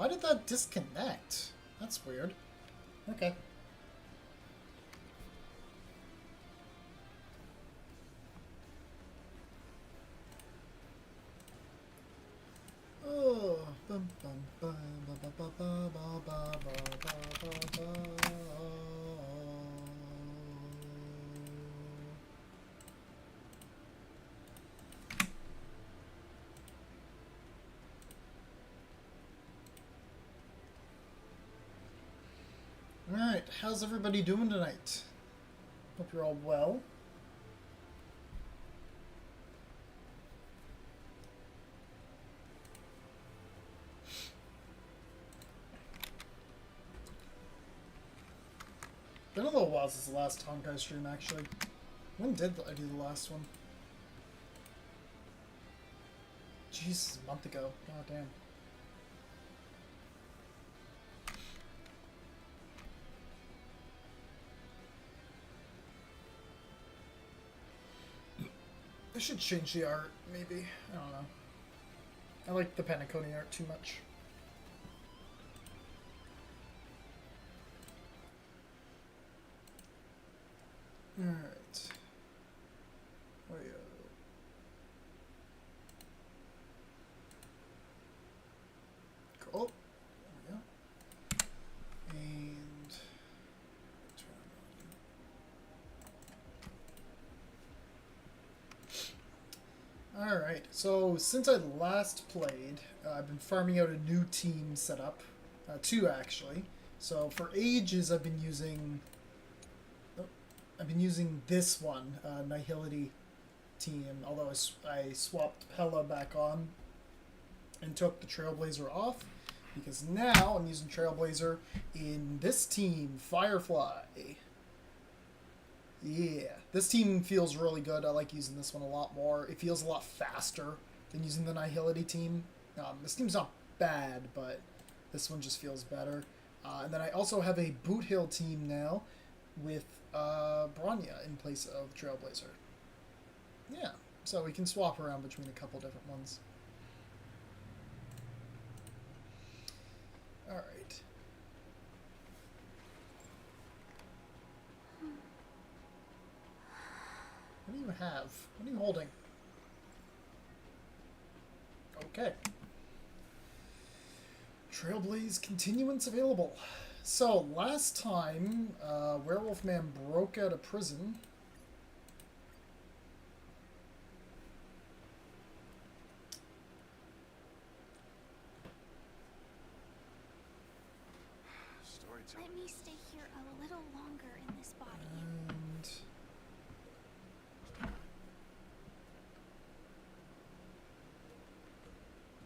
Why did that disconnect? That's weird. Okay. Oh, bum, bum, bum, ba, ba, ba, ba, ba, ba, ba, ba, ba. Alright, how's everybody doing tonight? Hope you're all well. Been a little while since the last Honkai stream, actually. When did I do the last one? Jesus, a month ago. God damn. I should change the art, maybe. I don't know. I like the Panaconi art too much. Alright. Oh, yeah. Cool. There we go. And alright, so since I last played, I've been farming out a new team setup. Two actually. So for ages I've been using this one, Nihility team, although I swapped Pella back on and took the Trailblazer off, because now I'm using Trailblazer in this team, Firefly. Yeah, this team feels really good. I like using this one a lot more. It feels a lot faster than using the Nihility team. This team's not bad, but this one just feels better. And then I also have a Boot Hill team now with Bronya in place of Trailblazer. Yeah, so we can swap around between a couple different ones. Alright. What do you have? What are you holding? Okay. Trailblaze continuance available. So, last time, Werewolf Man broke out of prison. Let me stay here a little longer in this body. And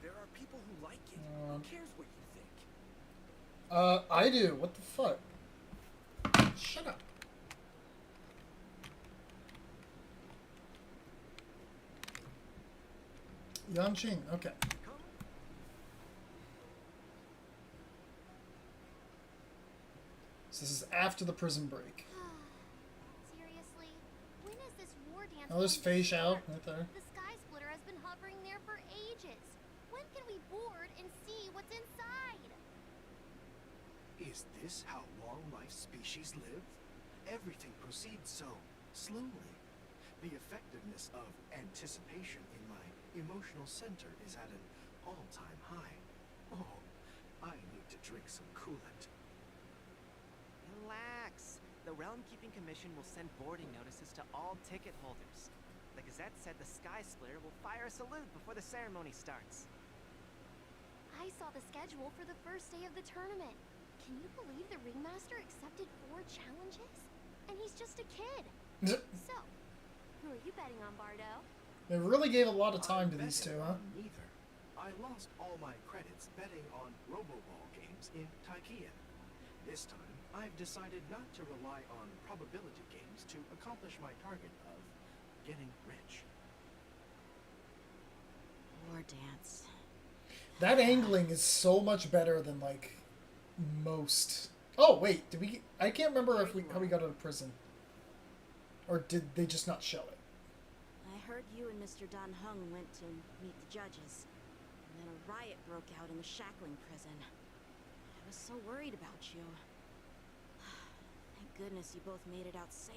there are people who like it. Who cares what you think? I do. What the fuck? Shut up. Yanqing, okay. So this is after the prison break. Seriously? When is this war dance? Oh, there's Fei Xiao right there. The Sky Splitter has been hovering there for ages. When can we board and see what's inside? Is this how long-life species live? Everything proceeds so slowly. The effectiveness of anticipation in my emotional center is at an all-time high. Oh, I need to drink some coolant. Relax. The Realm Keeping Commission will send boarding notices to all ticket holders. The Gazette said the Sky Splitter will fire a salute before the ceremony starts. I saw the schedule for the first day of the tournament. Can you believe the Ringmaster accepted 4 challenges? And he's just a kid. So, who are you betting on, Bardo? They really gave a lot of time to these two, huh? Neither. I lost all my credits betting on Roboball games in Taikian. This time, I've decided not to rely on probability games to accomplish my target of getting rich. War dance. That angling is so much better than, like, most. Oh, wait, did we... I can't remember if how we got out of prison. Or did they just not show it? I heard you and Mr. Dan Heng went to meet the judges. And then a riot broke out in the shackling prison. so worried about you. Thank goodness you both made it out safe.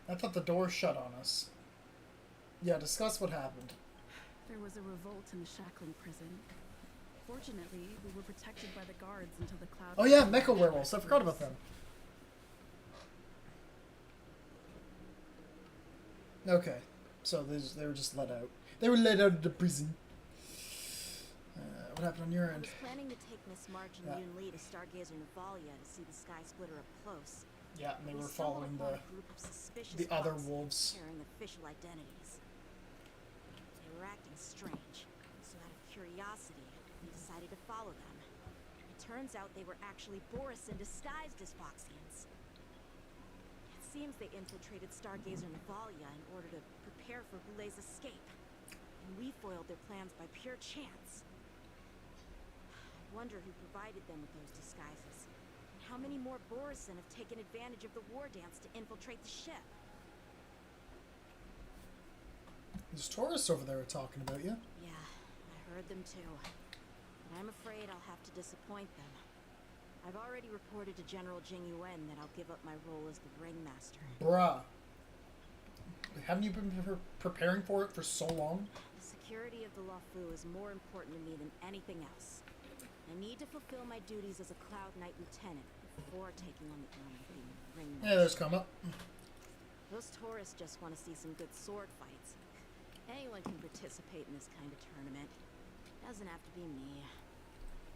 I thought the door shut on us. Yeah, discuss what happened. There was a revolt in the Shackling prison. Fortunately, we were protected by the guards until the cloud... Oh yeah, mecha werewolves. I forgot about them. Okay, so they were just let out. They were let out of the prison. What happened on your I end? was planning to take Miss March and Yeah. Yun Li to Stargazer Navalia to see the Sky Splitter up close. Yeah, and they We were stumbled following upon a group of suspicious the other bugs wolves. carrying official identities. They were acting strange, so out of curiosity, we decided to follow them. It turns out they were actually Borisin disguised as Foxians. It seems they infiltrated Stargazer Navalia in order to prepare for Hule's escape, and we foiled their plans by pure chance. I wonder who provided them with those disguises. How many more Borisin have taken advantage of the war dance to infiltrate the ship? There's tourists over there talking about you. Yeah, I heard them too. But I'm afraid I'll have to disappoint them. I've already reported to General Jing Yuan that I'll give up my role as the ringmaster. Bruh. Haven't you been preparing for it for so long? The security of the Luofu is more important to me than anything else. I need to fulfill my duties as a Cloud Knight Lieutenant before taking on the honor of being ringmaster. Yeah, there's come up. Those tourists just want to see some good sword fights. Anyone can participate in this kind of tournament. Doesn't have to be me.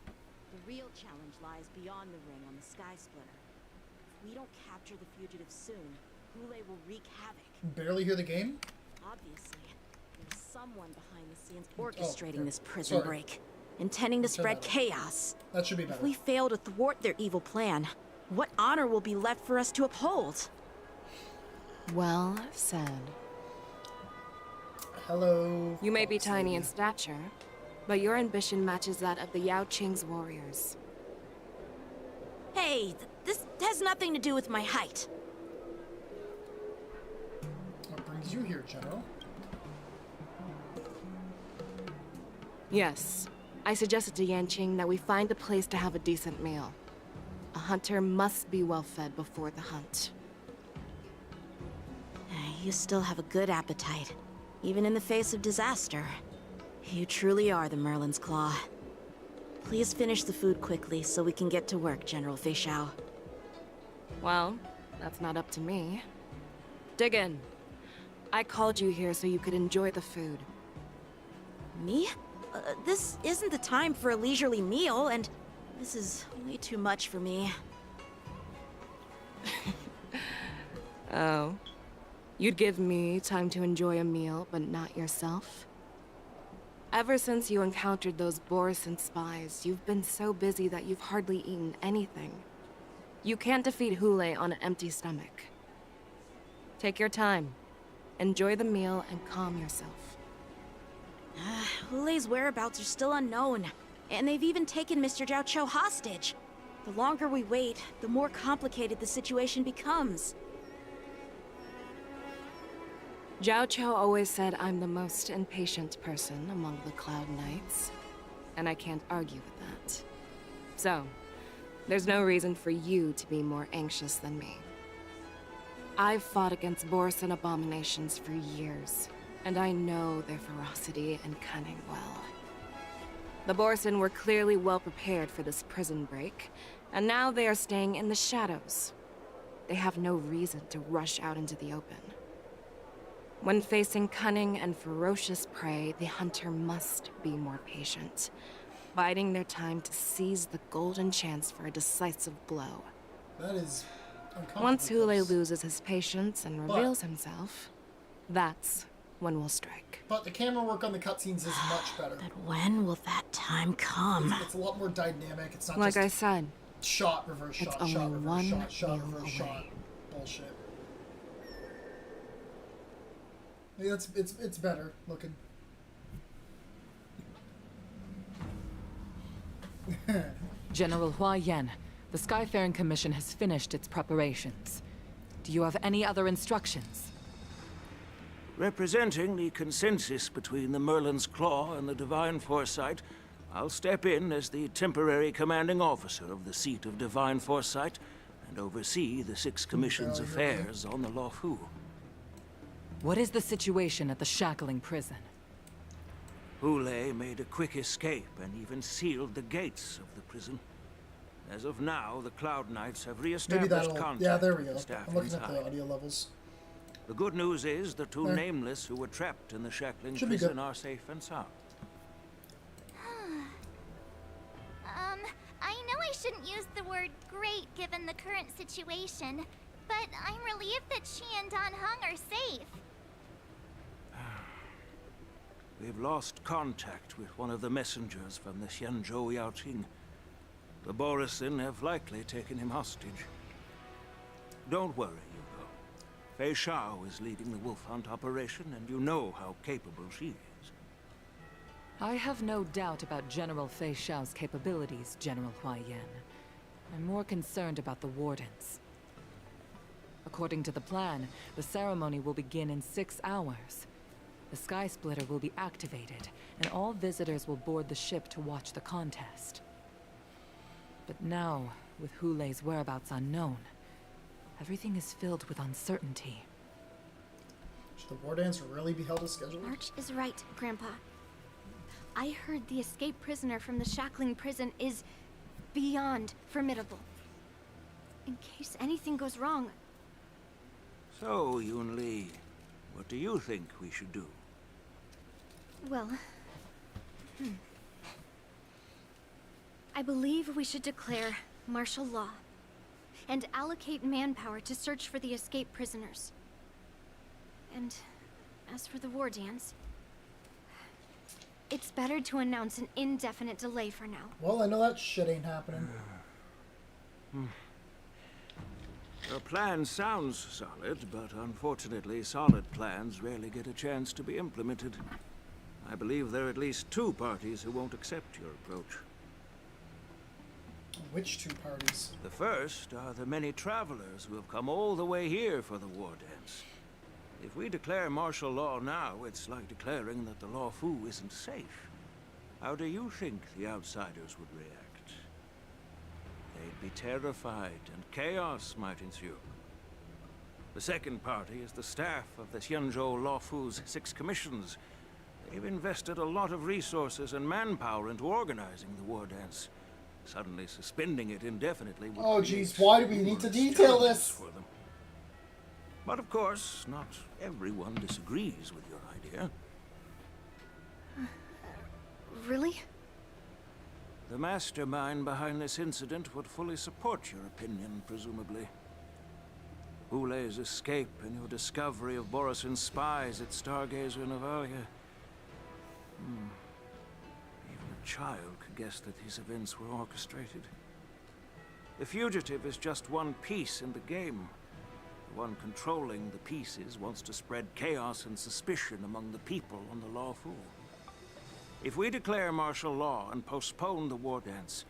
The real challenge lies beyond the ring on the Sky Splitter. If we don't capture the fugitives soon, Hule will wreak havoc. Barely hear the game? Obviously, there's someone behind the scenes orchestrating okay. this prison Sorry. break, intending to spread that. chaos. That should be better. If we fail to thwart their evil plan, what honor will be left for us to uphold? Well said. Hello. You may be Fox tiny lady. in stature, but your ambition matches that of the Yao Qing's warriors. Hey, this has nothing to do with my height. What brings you here, General? Yes, I suggested to Yanqing that we find a place to have a decent meal. A hunter must be well fed before the hunt. You still have a good appetite, even in the face of disaster. You truly are the Merlin's Claw. Please finish the food quickly so we can get to work, General Fei Xiao. Well, that's not up to me. Dig in. I called you here so you could enjoy the food. Me? This isn't the time for a leisurely meal, and this is way too much for me. Oh. You'd give me time to enjoy a meal, but not yourself? Ever since you encountered those Borisin spies, you've been so busy that you've hardly eaten anything. You can't defeat Hule on an empty stomach. Take your time. Enjoy the meal and calm yourself. Hule's whereabouts are still unknown, and they've even taken Mr. Zhao Cho hostage. The longer we wait, the more complicated the situation becomes. Zhao Cho always said I'm the most impatient person among the Cloud Knights, and I can't argue with that. So, there's no reason for you to be more anxious than me. I've fought against Borisin abominations for years, and I know their ferocity and cunning well. The Borisin were clearly well prepared for this prison break, and now they are staying in the shadows. They have no reason to rush out into the open. When facing cunning and ferocious prey, the hunter must be more patient, biding their time to seize the golden chance for a decisive blow. That is uncomfortable. Once Hule close. loses his patience and reveals himself, that's when we'll strike. But the camera work on the cutscenes is much better. But when will that time come? It's a lot more dynamic. It's not Like I just said, shot, reverse it's shot, only shot, reverse one shot, shot, meal reverse shot. away. Bullshit. Yeah, it's better looking. General Hua Yan, the Skyfaring Commission has finished its preparations. Do you have any other instructions? Representing the consensus between the Merlin's Claw and the Divine Foresight, I'll step in as the temporary commanding officer of the seat of divine foresight and oversee the 6 Commission's affairs on the Lawfu. What is the situation at the shackling prison? Hule made a quick escape and even sealed the gates of the prison. As of now, the Cloud Knights have Maybe re-established that'll... contact Yeah, there we with go. the staff I'm looking at inside. the audio levels. The good news is the 2 There. nameless who were trapped in the shackling Should be prison good. are safe and sound. I know I shouldn't use the word great given the current situation, but I'm relieved that she and Don Hung are safe. We've lost contact with one of the messengers from the Xianzhou Yaoqing. The Borisin have likely taken him hostage. Don't worry, Hugo. Fei Shao is leading the wolf hunt operation, and you know how capable she is. I have no doubt about General Fei Shao's capabilities, General Huaiyan. I'm more concerned about the Wardens. According to the plan, the ceremony will begin in 6 hours. The Sky Splitter will be activated, and all visitors will board the ship to watch the contest. But now, with Hule's whereabouts unknown, everything is filled with uncertainty. Should the war dance really be held as scheduled? March is right, Grandpa. I heard the escaped prisoner from the shackling prison is beyond formidable. In case anything goes wrong, So, Yun Li, what do you think we should do? well... I believe we should declare martial law and allocate manpower to search for the escaped prisoners. And as for the war dance, it's better to announce an indefinite delay for now. Well, I know that shit ain't happening. Your plan sounds solid, but unfortunately, solid plans rarely get a chance to be implemented. I believe there are at least 2 parties who won't accept your approach. Which 2 parties? The first are the many travelers who have come all the way here for the war dance. If we declare martial law now, it's like declaring that the Lawfu isn't safe. How do you think the outsiders would react? They'd be terrified, and chaos might ensue. The second party is the staff of the Xianzhou Lawfu's 6 commissions. They've invested a lot of resources and manpower into organizing the war dance. Suddenly suspending it indefinitely would Oh, create jeez, why do we need to numerous detail challenges this? for them. But of course, not everyone disagrees with your idea. Really? The mastermind behind this incident would fully support your opinion, presumably. Hule's escape and your discovery of Borisin's spies at Stargazer Navalia. Even a child could guess that these events were orchestrated. The fugitive is just one piece in the game. The one controlling the pieces wants to spread chaos and suspicion among the people on the Lawfu. If we declare martial law and postpone the war dance,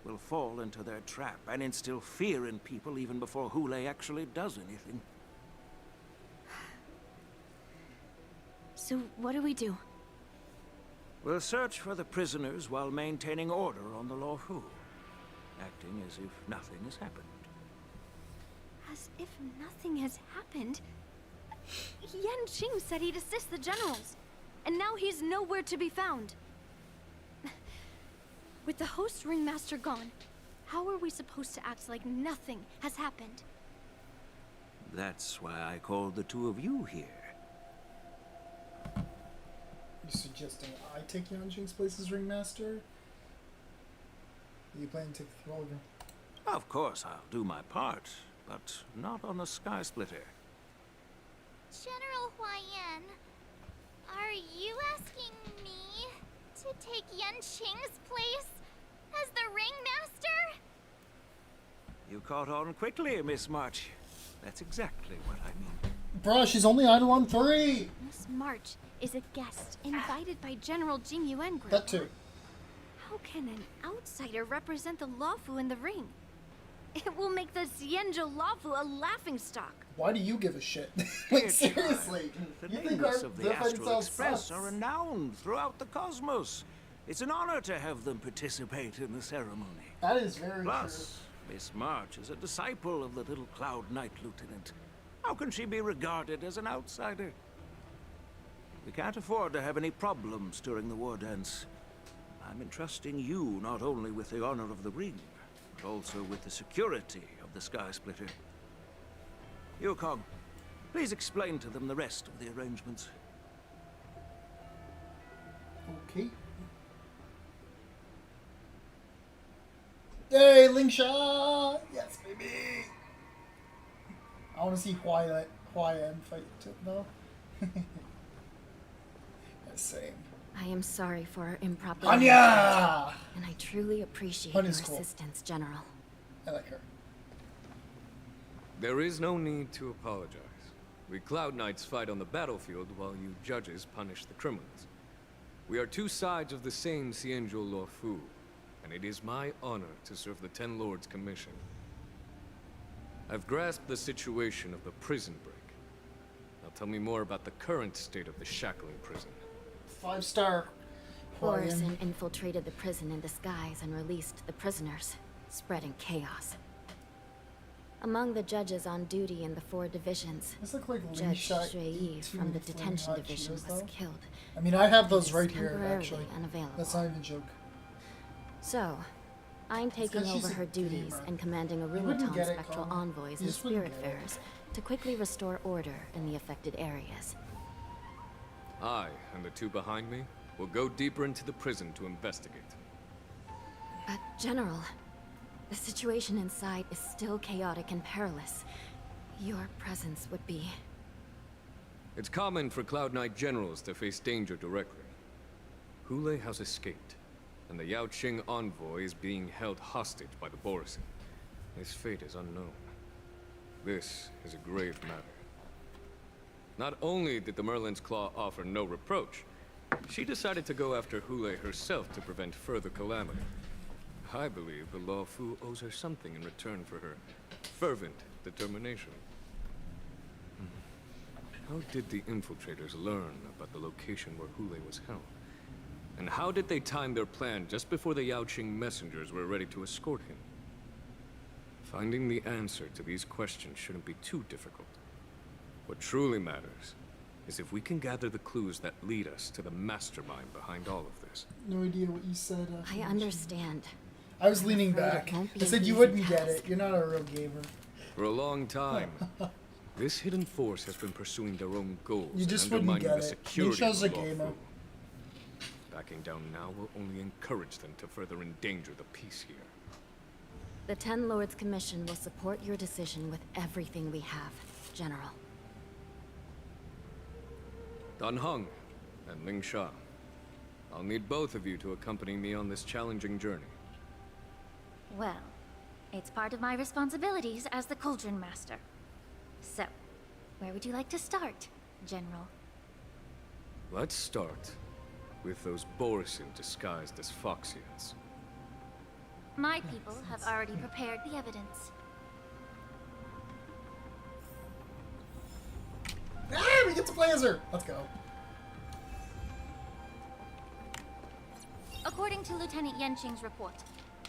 we'll fall into their trap and instill fear in people even before Hule actually does anything. So what do we do? We'll search for the prisoners while maintaining order on the Lawfu, acting as if nothing has happened. As if nothing has happened. Yan Qing said he'd assist the generals, and now he's nowhere to be found. With the host ringmaster gone, how are we supposed to act like nothing has happened? That's why I called the 2 of you here. You suggesting I take Yanjing's place as ringmaster? Are you planning to take the throne? Of course I'll do my part, but not on the Sky Splitter. General Huaiyan, are you asking me to take Yan Qing's place as the ringmaster? You caught on quickly, Miss March. That's exactly what I mean. Bruh, she's only idle on 3! Miss March is a guest invited by General Jing Yuan Group. That too. How can an outsider represent the Lawfu in the ring? It will make the Xianzhou Lawfu a laughingstock. Why do you give a shit? Dear Like, seriously. child, the you think nameless our of the fighting Astral style Express sucks? are renowned throughout the cosmos. It's an honor to have them participate in the ceremony. That is very Plus, Miss March is a disciple of the little Cloud Knight Lieutenant. How can she be regarded as an outsider? We can't afford to have any problems during the war dance. I'm entrusting you not only with the honor of the ring, but also with the security of the Sky Splitter. Yukong, please explain to them the rest of the arrangements. true. Okay. Yay, Ling Sha! Yes, baby! I want to see Hua Yan fight too, though. Same. I am sorry for our improper Anya! and I truly appreciate Anya's your cool. assistance, General. I like her. There is no need to apologize. We Cloud Knights fight on the battlefield while you judges punish the criminals. We are two sides of the same Xianzhou Luo Fu, and it is my honor to serve the Ten Lords' commission. I've grasped the situation of the prison break. Now tell me more about the current state of the shackling prison. 5-star. Hua Yan. Borison infiltrated the prison in disguise and released the prisoners, spreading chaos. Among the judges on duty in the 4 divisions, This looks like Ling Judge Sha Shui from the 82 detention hot division Cheetos, was though. killed. I mean, I have those He's right here, temporarily actually. unavailable. That's not even a joke. So, I'm taking 'cause she's over a her duties gamer. and commanding a wouldn't Ruaton get it, spectral Carmen. envoys You and just wouldn't get it. spiritfarers to quickly restore order in the affected areas. I, and the 2 behind me, will go deeper into the prison to investigate. But, General, the situation inside is still chaotic and perilous. Your presence would be... It's common for Cloud Knight generals to face danger directly. Hule has escaped, and the Yaoqing envoy is being held hostage by the Borison. His fate is unknown. This is a grave matter. Not only did the Merlin's Claw offer no reproach, she decided to go after Hule herself to prevent further calamity. I believe the Luo Fu owes her something in return for her fervent determination. How did the infiltrators learn about the location where Hule was held? And how did they time their plan just before the Yaoqing messengers were ready to escort him? Finding the answer to these questions shouldn't be too difficult. What truly matters is if we can gather the clues that lead us to the mastermind behind all of this. No idea what you said. I understand. I was leaning afraid it back. won't be I said an you easy wouldn't get task. it. You're not a real gamer. For a long time, this hidden force has been pursuing their own goals You just and wouldn't undermining get the it. security Nisha's of a the Luo gamer. Fu. Backing down now will only encourage them to further endanger the peace here. The Ten Lords Commission will support your decision with everything we have, General. Dan Heng and Ling Sha. I'll need both of you to accompany me on this challenging journey. Well, it's part of my responsibilities as the Cauldron Master. So, where would you like to start, General? Let's start with those Borison disguised as Foxians. My people have already prepared the evidence. Ah, we get to play as her. Let's go. According to Lieutenant Yenqing's report,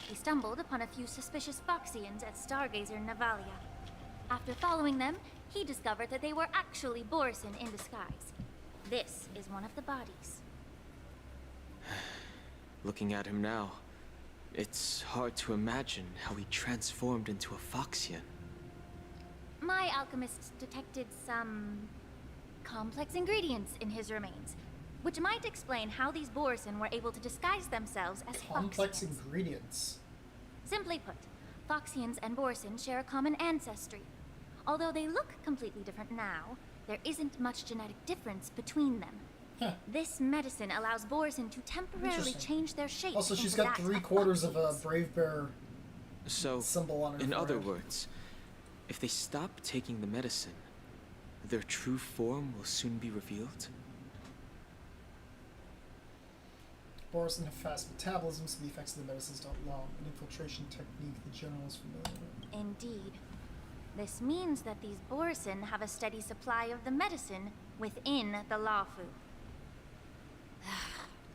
he stumbled upon a few suspicious Foxians at Stargazer Navalia. After following them, he discovered that they were actually Borison in disguise. This is one of the bodies. Looking at him now, it's hard to imagine how he transformed into a Foxian. My alchemists detected some complex ingredients in his remains, which might explain how these Borison were able to disguise themselves as Complex Foxians. ingredients. Simply put, Foxians and Borison share a common ancestry. Although they look completely different now, there isn't much genetic difference between them. Huh. This medicine allows Borison to temporarily Interesting. change their shape. Also, she's into got that 3/4 of a Foxians. brave bear So, symbol on her in other forehead. words, if they stop taking the medicine, their true form will soon be revealed? Borison have fast metabolism, so the effects of the medicines don't long. An infiltration technique the general is familiar with. Indeed. This means that these Borison have a steady supply of the medicine within the Laofu.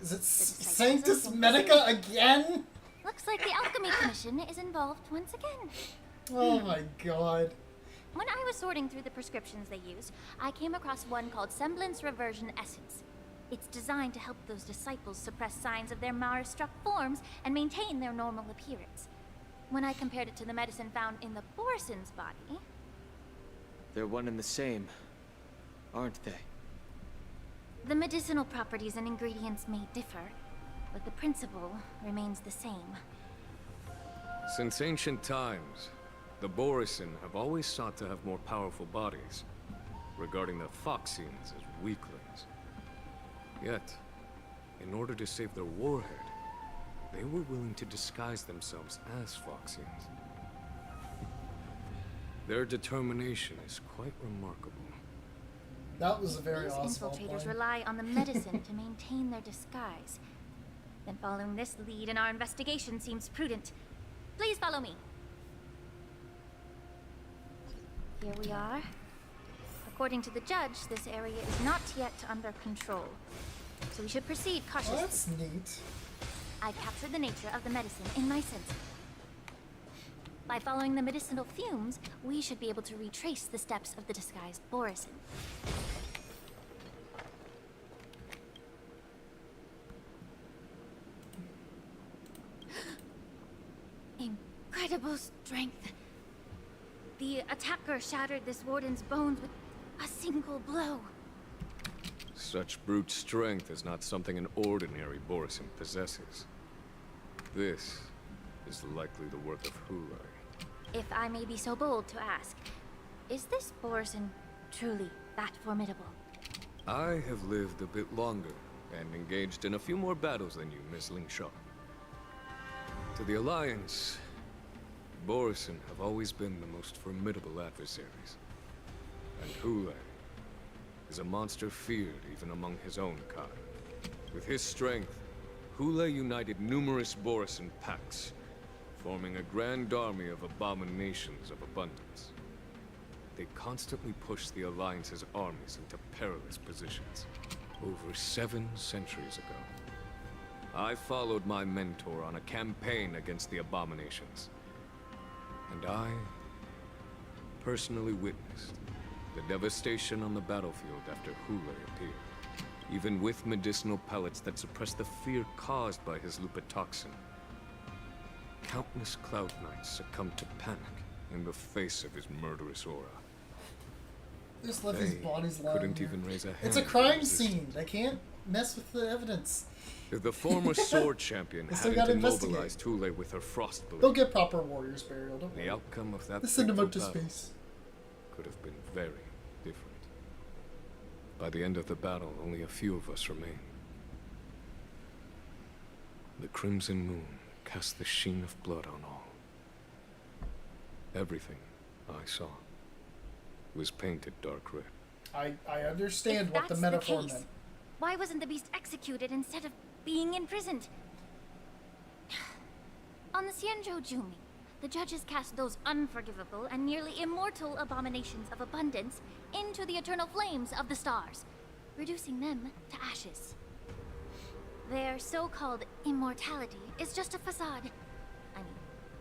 Is it disciples Sanctus are Medica again? Looks like the Alchemy Commission is involved once again. Oh my god. When I was sorting through the prescriptions they use, I came across one called Semblance Reversion Essence. It's designed to help those disciples suppress signs of their Mara-struck forms and maintain their normal appearance. When I compared it to the medicine found in the Borison's body... They're one and the same, aren't they? The medicinal properties and ingredients may differ, but the principle remains the same. Since ancient times, the Borison have always sought to have more powerful bodies, regarding the Phoxians as weaklings. Yet, in order to save their warhead, they were willing to disguise themselves as Phoxians. Their determination is quite remarkable. That was a very These Oswald infiltrators line. rely on the medicine to maintain their disguise. Then following this lead in our investigation seems prudent. Please follow me. Here we are. According to the judge, this area is not yet under control. So we should proceed Oh, cautiously. that's neat. I captured the nature of the medicine in my sensor. By following the medicinal fumes, we should be able to retrace the steps of the disguised Borison. Incredible strength. The attacker shattered this warden's bones with a single blow. Such brute strength is not something an ordinary Borison possesses. This is likely the work of Hulai. If I may be so bold to ask, is this Borison truly that formidable? I have lived a bit longer and engaged in a few more battles than you, Miss Ling Shaw. To the Alliance, Borison have always been the most formidable adversaries. And Hulai is a monster feared even among his own kind. With his strength, Hulai united numerous Borison pacts, forming a grand army of abominations of abundance. They constantly push the Alliance's armies into perilous positions. Over 7 centuries ago, I followed my mentor on a campaign against the abominations. And I personally witnessed the devastation on the battlefield after Hulai appeared. Even with medicinal pellets that suppressed the fear caused by his lupitoxin, countless Cloud Knights succumbed to panic in the face of his murderous aura. Just left his body's lying couldn't here. even raise a hand. It's a crime against scene. They can't mess with the evidence. The former sword champion They still hadn't gotta investigate. immobilized Hulai with her frost blade. They'll get proper warriors burial. Don't The worry. outcome of that They send him fateful out to battle space. could have been very different. By the end of the battle, only a few of us remained. The crimson moon cast the sheen of blood on all. Everything I saw was painted dark red. I understand If what the that's metaphor case, meant. why wasn't the beast executed instead of being imprisoned? On the Xianzhou Jumi, the judges cast those unforgivable and nearly immortal abominations of abundance into the eternal flames of the stars, reducing them to ashes. Their so-called immortality is just a facade. I mean,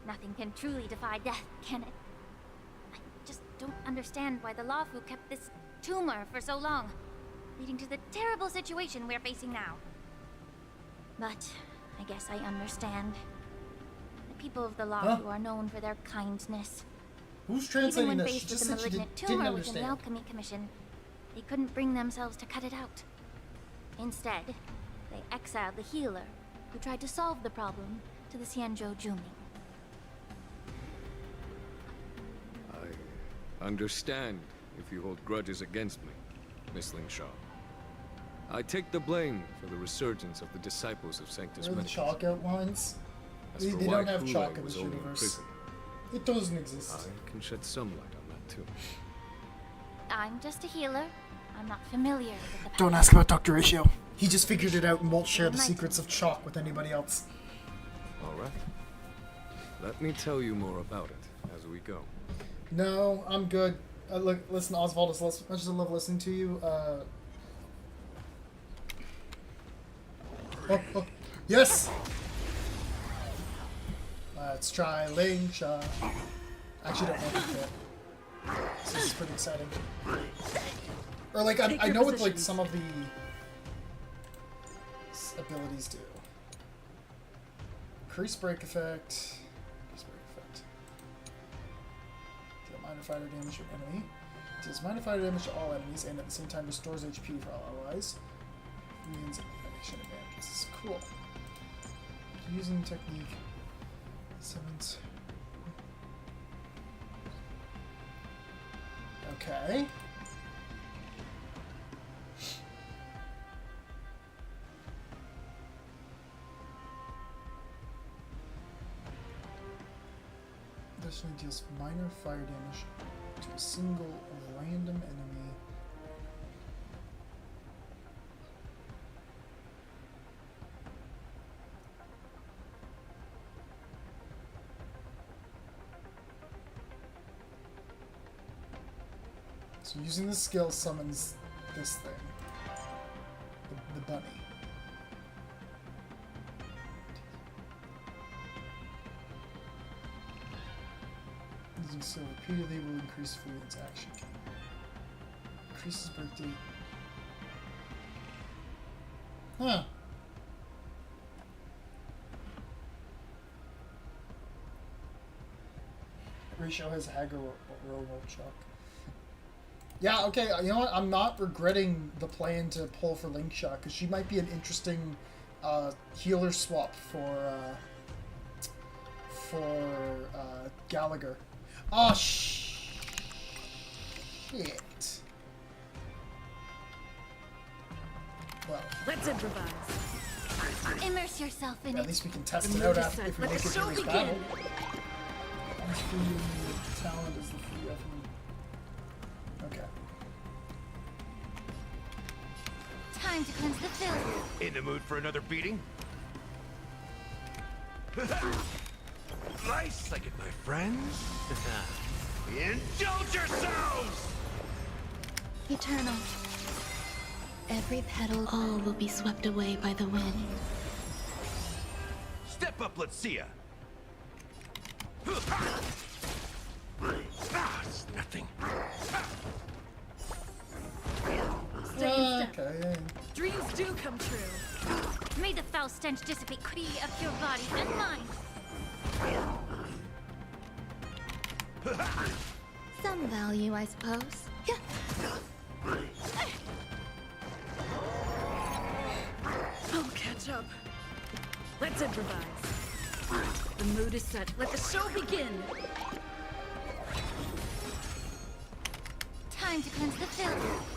nothing can truly defy death, can it? I just don't understand why the Lawfu kept this tumor for so long, leading to the terrible situation we're facing now. But I guess I understand. The people of the Lawfu are known for their kindness. Who's Even translating when this? faced She with just the said she malignant didn't tumor within the understand. Alchemy Commission, they couldn't bring themselves to cut it out. Instead, they exiled the healer, who tried to solve the problem, to the Xianzhou Jumi. I understand if you hold grudges against me, Miss Ling Shaw. I take the blame for the resurgence of the disciples of Sanctus Where are the Medicus. chalk outlines? As They for don't why have Hulai chalk in was this only in universe. prison, It doesn't exist. I can shed some light on that too. I'm just a healer. I'm not familiar with the Don't path. ask about Dr. Ratio. He just figured it out and won't share the Might. secrets of chalk with anybody else. All right. Let me tell you more about it as we go. No, I'm good. Look, listen, Oswald, as much as I love listening to you, oh. Yes! Let's try Ling Shot. Actually, don't know if it fit. This is pretty exciting. Or like, I know what like some of the abilities do. Increase break effect. Increase break effect. Deal minor fighter damage to an enemy. Deals minor fighter damage to all enemies and at the same time restores HP for all allies. Means animation advantage. This is cool. Using technique. Summons. Okay. Additionally deals minor fire damage to a single random enemy. So using the skill summons this thing. The bunny. Using skill repeatedly will increase Fluent's action count. Increases break date. Huh. Ratio has Hagar or Chuck. Yeah, okay, you know what? I'm not regretting the plan to pull for Link Shot, because she might be an interesting healer swap for Gallagher. Oh, shit. Well, let's improvise. Immerse yourself in at it. least we can test it out after if we make it through this battle. As free talent is the free effort. Okay. Time to cleanse the filth. In the mood for another beating? Nice, like it, my friends. Indulge yourselves! Eternal. Every petal, all will be swept away by the wind. Step up, let's see ya. It's nothing. Okay. Dreams do come true. May the foul stench dissipate be of your body and mind. Some value, I suppose. I'll catch up. Let's improvise. The mood is set. Let the show begin. Time to cleanse the filth.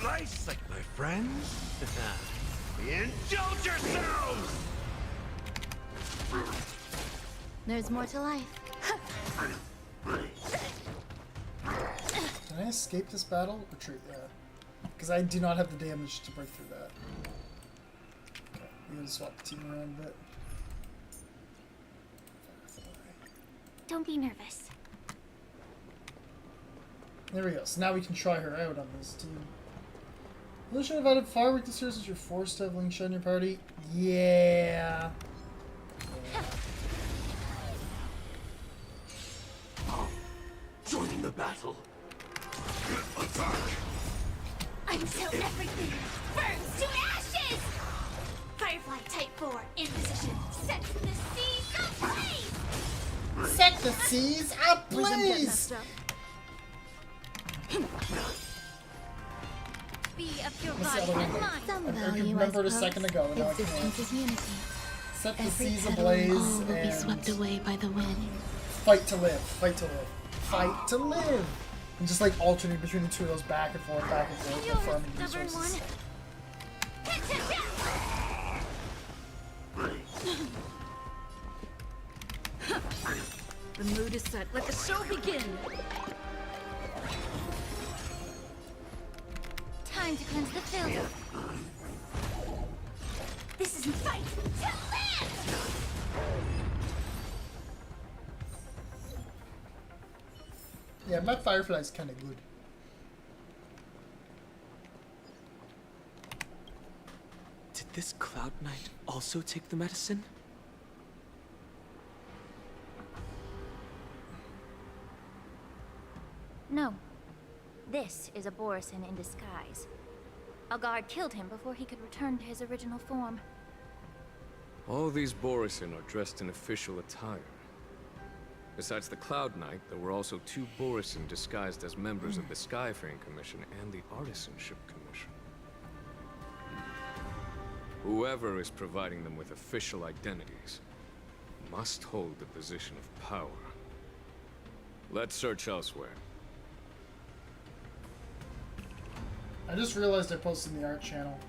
Nice, like my friends. Indulge yourselves! There's more to life. Can I escape this battle? Retreat, yeah. Because I do not have the damage to break through that. Okay, we gotta swap the team around a bit. Don't be nervous. There we go. So now we can try her out on this team. You should have added firework this year since you're forced to have Link Shot in your party. Yeah. Joining the battle. Attack! Until everything burns to ashes! Firefly Type 4 in position. Set the seas ablaze! Set the seas Please don't get ablaze! messed up. Be of your What's body the other and one? mind. Some I value, remembered I a second suppose. ago, and now I Existence can't. is unity. Set the Every seas petal, ablaze all will be and swept away by the wind. fight to live. Fight to live. Fight to live! And just like alternate between the two of those back and forth, You're farming the stubborn resources. one. The mood is set. Let the show begin. Time to cleanse the filth. This is fight to live! Yeah, my Firefly's kind of good. this Cloud Knight also take the medicine? No. This is a Borisin in disguise. A guard killed him before he could return to his original form. All these Borisin are dressed in official attire. Besides the Cloud Knight, there were also 2 Borisin disguised as members of the Skyfaring Commission and the Artisanship Commission. Whoever is providing them with official identities must hold the position of power. Let's search elsewhere. I just realized I posted in the art channel.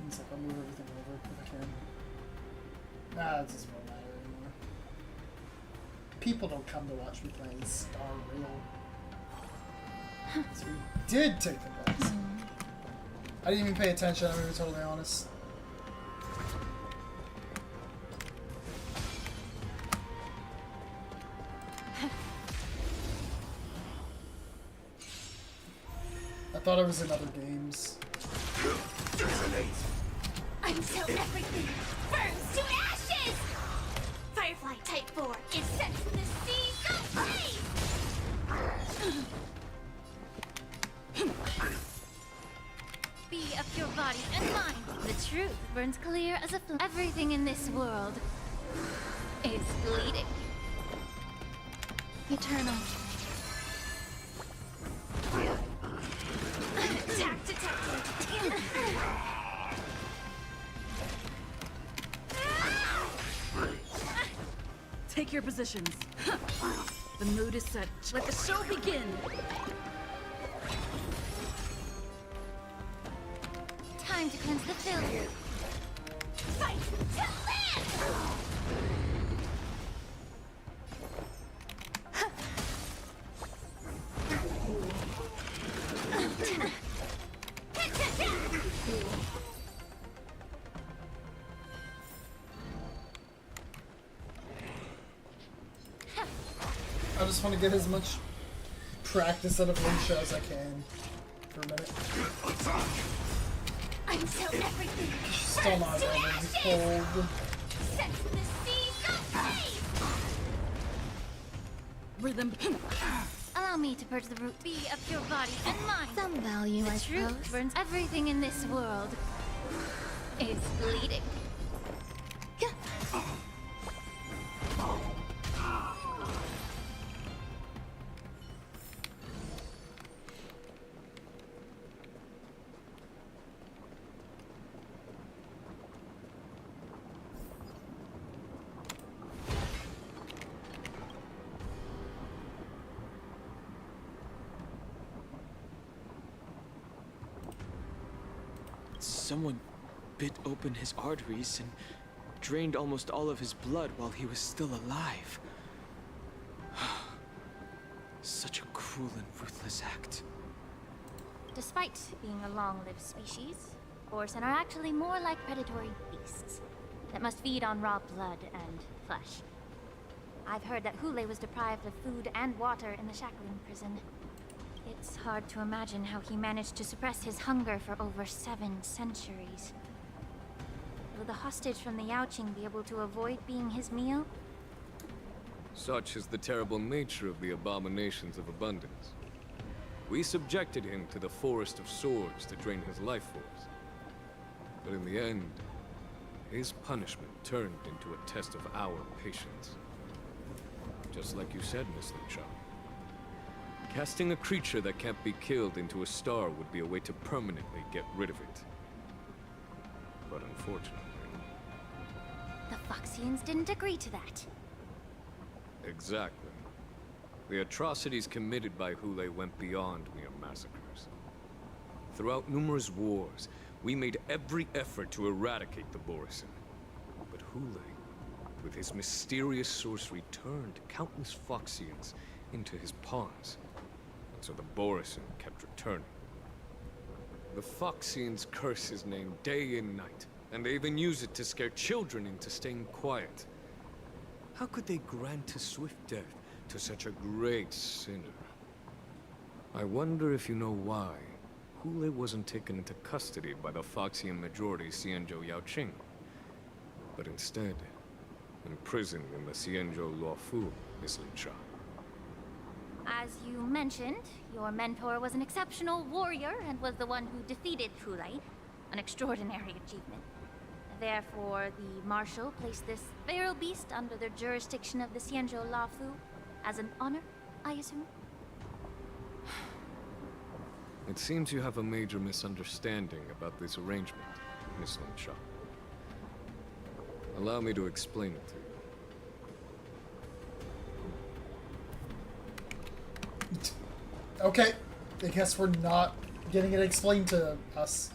It's like I'll move everything over if I can. Nah, it doesn't really matter anymore. People don't come to watch me play Star Rail. So we did take the bets. I didn't even pay attention, I'm gonna be totally honest. I thought it was in other games. Until everything burns to ashes! Firefly Type 4 is sent to the seas of flame! Be of your body and mind. The truth burns clear as a flame. Everything in this world is bleeding. Eternal. Attack detected! Take your positions. The mood is set. Let the show begin. Time to cleanse the filth. Fight to live! I just want to get as much practice out of Lucia as I can for a minute. Until everything She's still not burns to over. ashes! He's cold. Sent to the seas of flame! Rhythm. Allow me to purge the root. Be of your body and mind. Some value, The I truth suppose. burns. Everything in this world is bleeding. Someone bit open his arteries and drained almost all of his blood while he was still alive. Such a cruel and ruthless act. Despite being a long-lived species, Borisin are actually more like predatory beasts that must feed on raw blood and flesh. I've heard that Hule was deprived of food and water in the shackling prison. It's hard to imagine how he managed to suppress his hunger for over 7 centuries. Will the hostage from the Yaoqing be able to avoid being his meal? Such is the terrible nature of the abominations of abundance. We subjected him to the Forest of Swords to drain his life force. But in the end, his punishment turned into a test of our patience. Just like you said, Miss Lucia. Casting a creature that can't be killed into a star would be a way to permanently get rid of it. But unfortunately... The Foxians didn't agree to that. Exactly. The atrocities committed by Hule went beyond mere massacres. Throughout numerous wars, we made every effort to eradicate the Borisin. But Hule, with his mysterious sorcery, turned countless Foxians into his pawns. And so the Borisin kept returning. The Foxians curse his name day and night, and they even use it to scare children into staying quiet. How could they grant a swift death to such a great sinner? I wonder if you know why Hule wasn't taken into custody by the Foxian majority Xianzhou Yaoqing, but instead imprisoned in the Xianzhou Luofu, Miss Linsha. As you mentioned, your mentor was an exceptional warrior and was the one who defeated Hule, an extraordinary achievement. Therefore, the Marshal placed this feral beast under the jurisdiction of the Xianzhou Luofu as an honor, I assume? It seems you have a major misunderstanding about this arrangement, Miss Linsha. Allow me to explain it to you. Okay, I guess we're not getting it explained to us.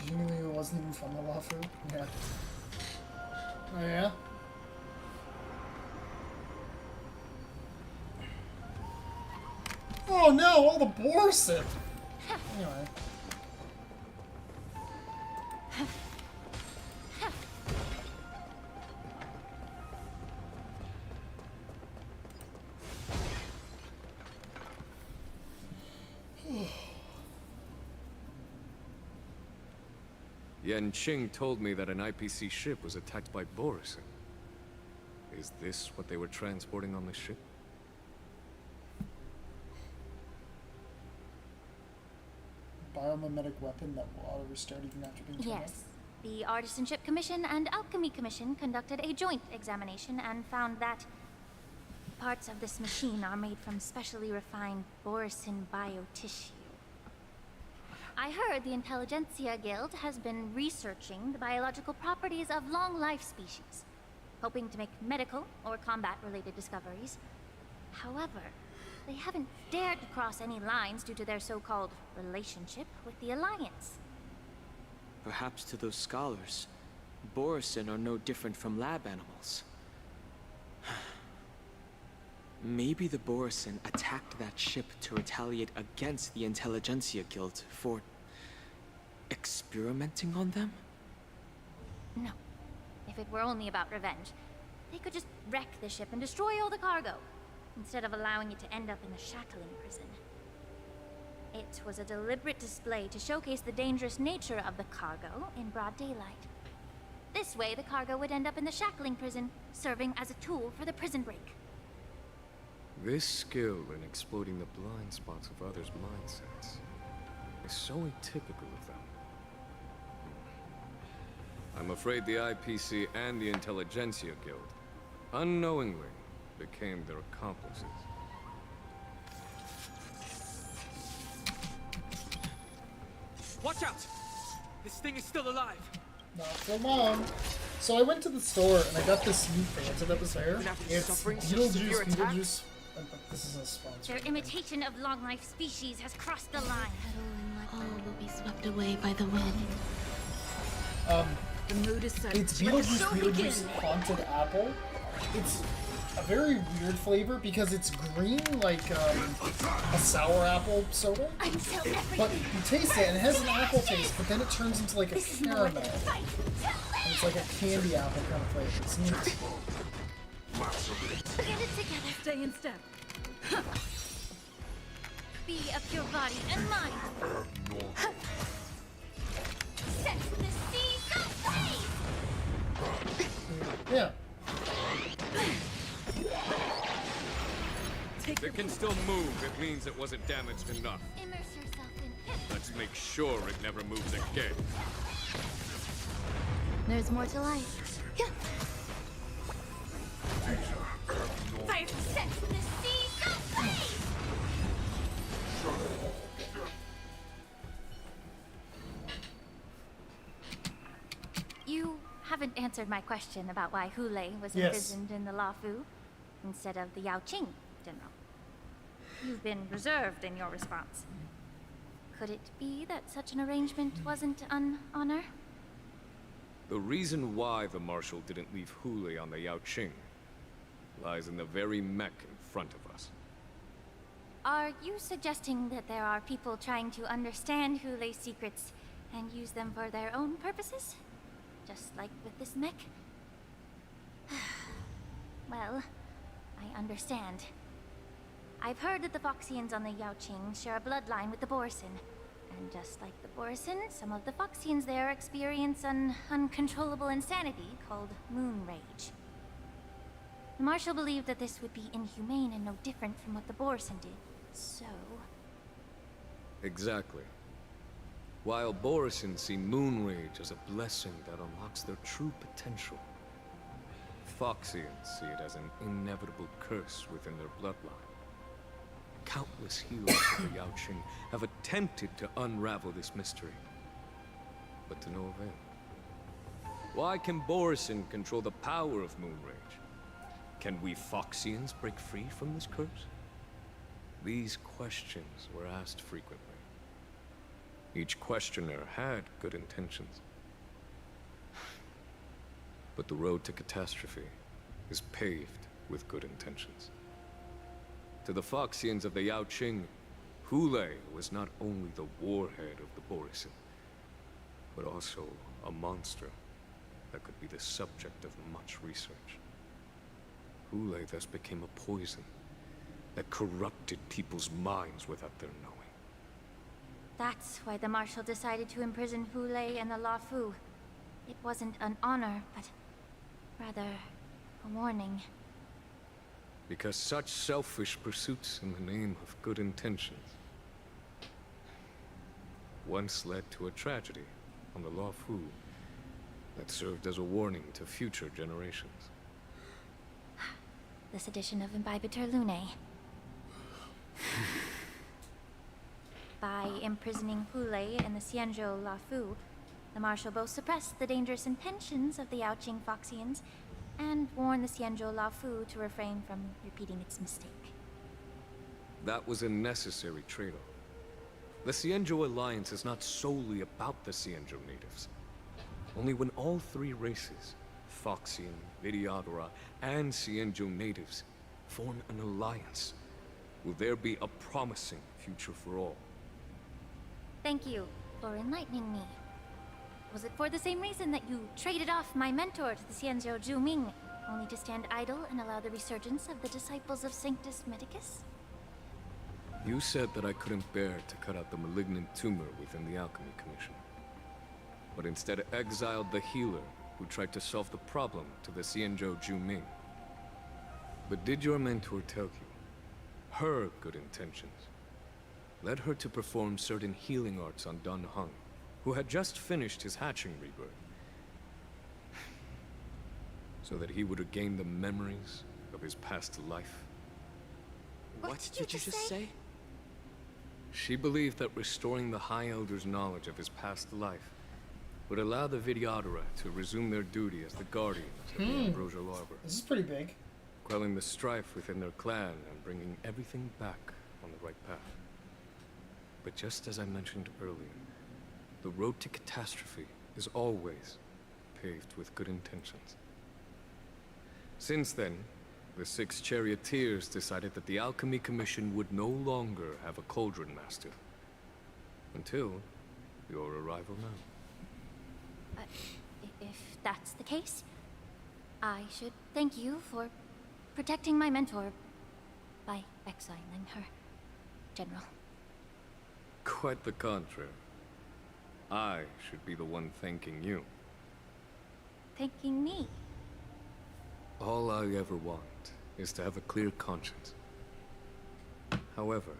You knew it wasn't even from the Luofu? Yeah. Oh yeah? Oh no, all the Borson! Anyway. Yan Qing told me that an IPC ship was attacked by Borison. Is this what they were transporting on the ship? Biomimetic weapon that will auto-restart even after being turned Yes. The Artisanship Commission and Alchemy Commission conducted a joint examination and found that parts of this machine are made from specially refined Borison biotissue. I heard the Intelligentsia Guild has been researching the biological properties of long-life species, hoping to make medical or combat-related discoveries. However, they haven't dared to cross any lines due to their so-called relationship with the Alliance. Perhaps to those scholars, Borison are no different from lab animals. Maybe the Borison attacked that ship to retaliate against the Intelligentsia Guild for experimenting on them? No. If it were only about revenge, they could just wreck the ship and destroy all the cargo, instead of allowing it to end up in the shackling prison. It was a deliberate display to showcase the dangerous nature of the cargo in broad daylight. This way, the cargo would end up in the shackling prison, serving as a tool for the prison break. This skill in exploiting the blind spots of others' mindsets is so atypical of them. I'm afraid the IPC and the Intelligentsia Guild unknowingly became their accomplices. Watch out! This thing is still alive! Not for long. So I went to the store and I got this new Fanta that was there. It's Beetlejuice. This is a sponsor. Their imitation of long-life species has crossed the line. All will be swept away by the wind. The mood is set. It's Let the show Beetlejuice Haunted Apple. It's a very weird flavor because it's green like a sour apple soda. But you taste it and it has an apple taste, but then it turns into like a caramel. And it's like a candy apple kind of flavor. It's neat. Get it together. Stay in step. Be of your body and mind. Set the seas ablaze! Yeah. If it can still move, it means it wasn't damaged enough. Immerse yourself in it. Let's make sure it never moves again. There's more to life. Fire set the seas ablaze! You haven't answered my question about why Hule was imprisoned in the Luofu instead of the Yaoqing, General. You've been reserved in your response. Could it be that such an arrangement wasn't an honor? The reason why the Marshal didn't leave Hule on the Yaoqing lies in the very mech in front of us. Are you suggesting that there are people trying to understand Hule's secrets and use them for their own purposes? Just like with this mech? Well, I understand. I've heard that the Foxians on the Yaoqing share a bloodline with the Borison. And just like the Borison, some of the Foxians there experience an uncontrollable insanity called moon rage. The Marshal believed that this would be inhumane and no different from what the Borison did, so... Exactly. While Borison see moon rage as a blessing that unlocks their true potential, Foxians see it as an inevitable curse within their bloodline. Countless healers of the Yaoqing have attempted to unravel this mystery, but to no avail. Why can Borison control the power of moon rage? Can we Foxians break free from this curse? These questions were asked frequently. Each questioner had good intentions. But the road to catastrophe is paved with good intentions. To the Foxians of the Yaoqing, Hule was not only the warhead of the Borison, but also a monster that could be the subject of much research. Hule thus became a poison that corrupted people's minds without their knowing. That's why the Marshal decided to imprison Hule and the Lafu. It wasn't an honor, but rather a warning. Because such selfish pursuits in the name of good intentions once led to a tragedy on the Lafu that served as a warning to future generations. This edition of Imbibitor Lunae. By imprisoning Hule and the Xianzhou Lafu, the Marshal both suppressed the dangerous intentions of the Yaoqing Foxians and warned the Xianzhou Lafu to refrain from repeating its mistake. That was a necessary trade-off. The Xianzhou alliance is not solely about the Xianzhou natives. Only when all three races, Foxian, Videodora, and Xianzhou natives, form an alliance, will there be a promising future for all. Thank you for enlightening me. Was it for the same reason that you traded off my mentor to the Xianzhou Zhuming, only to stand idle and allow the resurgence of the disciples of Sanctus Medicus? You said that I couldn't bear to cut out the malignant tumor within the Alchemy Commission, but instead exiled the healer who tried to solve the problem to the Xianzhou Zhuming. But did your mentor tell you her good intentions led her to perform certain healing arts on Dun Hung, who had just finished his hatching rebirth, so that he would regain the memories of his past life? What did you just say? She believed that restoring the High Elder's knowledge of his past life would allow the Videodora to resume their duty as the guardians of the Ambrosial Arbor. This is pretty big. Quelling the strife within their clan and bringing everything back on the right path. But just as I mentioned earlier, the road to catastrophe is always paved with good intentions. Since then, the 6 charioteers decided that the Alchemy Commission would no longer have a cauldron master. Until your arrival now. If that's the case, I should thank you for protecting my mentor by exiling her, General. Quite the contrary. I should be the one thanking you. Thanking me? All I ever want is to have a clear conscience. However,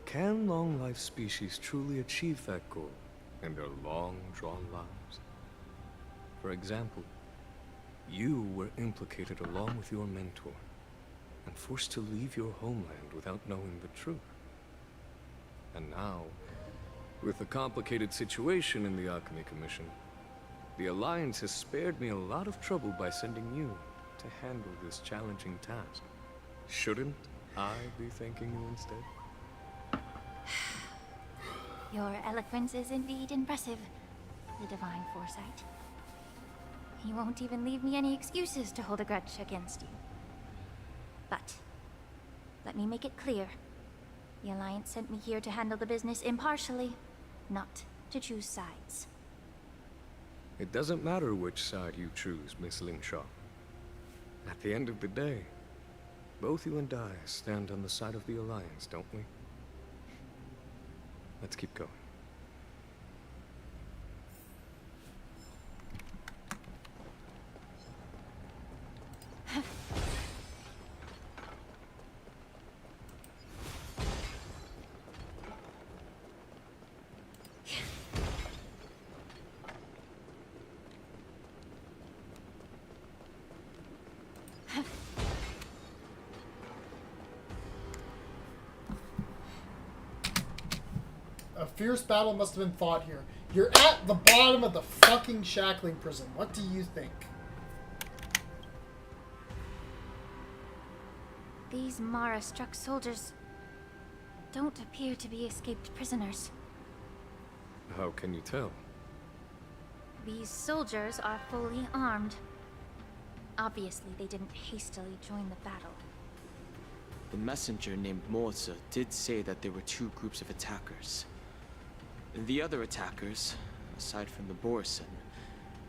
can long-life species truly achieve that goal in their long-drawn lives? For example, you were implicated along with your mentor and forced to leave your homeland without knowing the truth. And now, with the complicated situation in the Alchemy Commission, the Alliance has spared me a lot of trouble by sending you to handle this challenging task. Shouldn't I be thanking you instead? Your eloquence is indeed impressive, the divine foresight. You won't even leave me any excuses to hold a grudge against you. But, let me make it clear. The Alliance sent me here to handle the business impartially, not to choose sides. It doesn't matter which side you choose, Miss Lingshaw. At the end of the day, both you and I stand on the side of the Alliance, don't we? Let's keep going. A fierce battle must have been fought here. You're at the bottom of the fucking shackling prison. What do you think? These Mara-struck soldiers don't appear to be escaped prisoners. How can you tell? These soldiers are fully armed. Obviously, they didn't hastily join the battle. The messenger named Morza did say that there were two groups of attackers. The other attackers, aside from the Borison,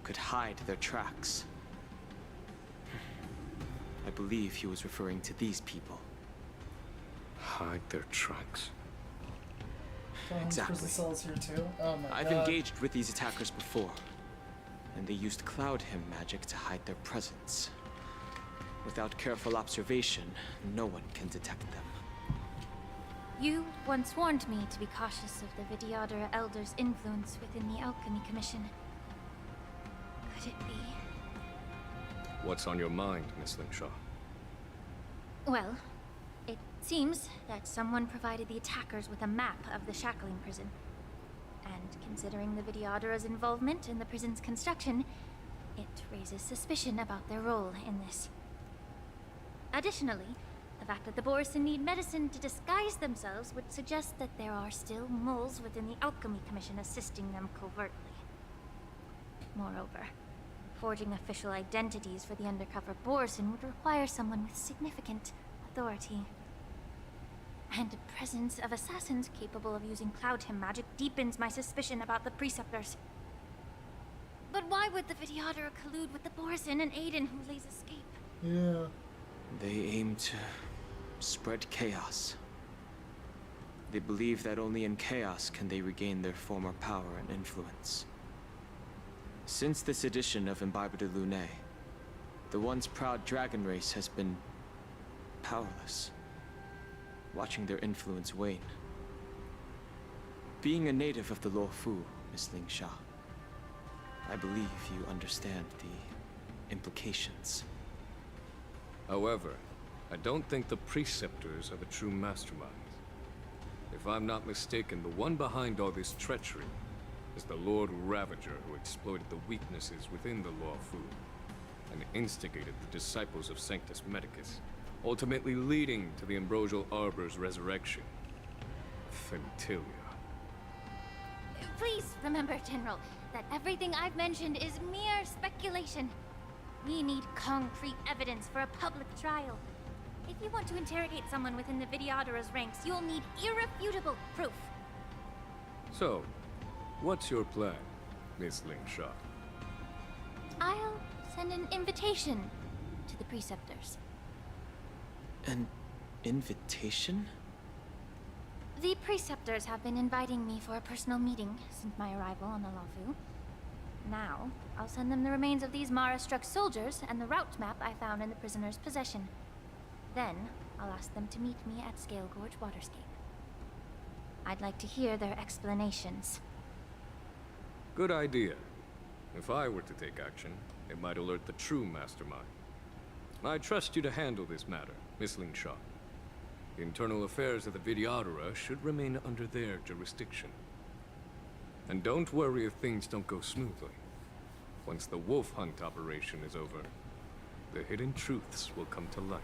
could hide their tracks. I believe he was referring to these people. Hide their tracks? Exactly. Cells here too? Oh my I've God. engaged with these attackers before, and they used Cloud Hymn magic to hide their presence. Without careful observation, no one can detect them. You once warned me to be cautious of the Vidyadhara Elder's influence within the Alchemy Commission. Could it be? What's on your mind, Miss Lingshaw? Well, it seems that someone provided the attackers with a map of the shackling prison. And considering the Vidyadhara's involvement in the prison's construction, it raises suspicion about their role in this. Additionally, the fact that the Borison need medicine to disguise themselves would suggest that there are still moles within the Alchemy Commission assisting them covertly. Moreover, forging official identities for the undercover Borison would require someone with significant authority. And the presence of assassins capable of using Cloud Hymn magic deepens my suspicion about the Preceptors. But why would the Vidyadhara collude with the Borison and aid in Hulei's escape? Yeah. They aim to spread chaos. They believe that only in chaos can they regain their former power and influence. Since this edition of Imbibe de Lune, the once proud dragon race has been powerless, watching their influence wane. Being a native of the Luofu, Miss Lingshaw, I believe you understand the implications. However, I don't think the Preceptors are the true masterminds. If I'm not mistaken, the one behind all this treachery is the Lord Ravager who exploited the weaknesses within the Luofu and instigated the disciples of Sanctus Medicus, ultimately leading to the Ambrosial Arbor's resurrection. Fentilia. Please remember, General, that everything I've mentioned is mere speculation. We need concrete evidence for a public trial. If you want to interrogate someone within the Vidyadhara's ranks, you'll need irrefutable proof. So, what's your plan, Miss Lingshaw? I'll send an invitation to the Preceptors. An invitation? The Preceptors have been inviting me for a personal meeting since my arrival on the Luofu. Now, I'll send them the remains of these Mara-struck soldiers and the route map I found in the prisoner's possession. Then, I'll ask them to meet me at Scale Gorge Waterscape. I'd like to hear their explanations. Good idea. If I were to take action, it might alert the true mastermind. I trust you to handle this matter, Miss Lingshaw. The internal affairs of the Vidyadhara should remain under their jurisdiction. And don't worry if things don't go smoothly. Once the wolf hunt operation is over, the hidden truths will come to light.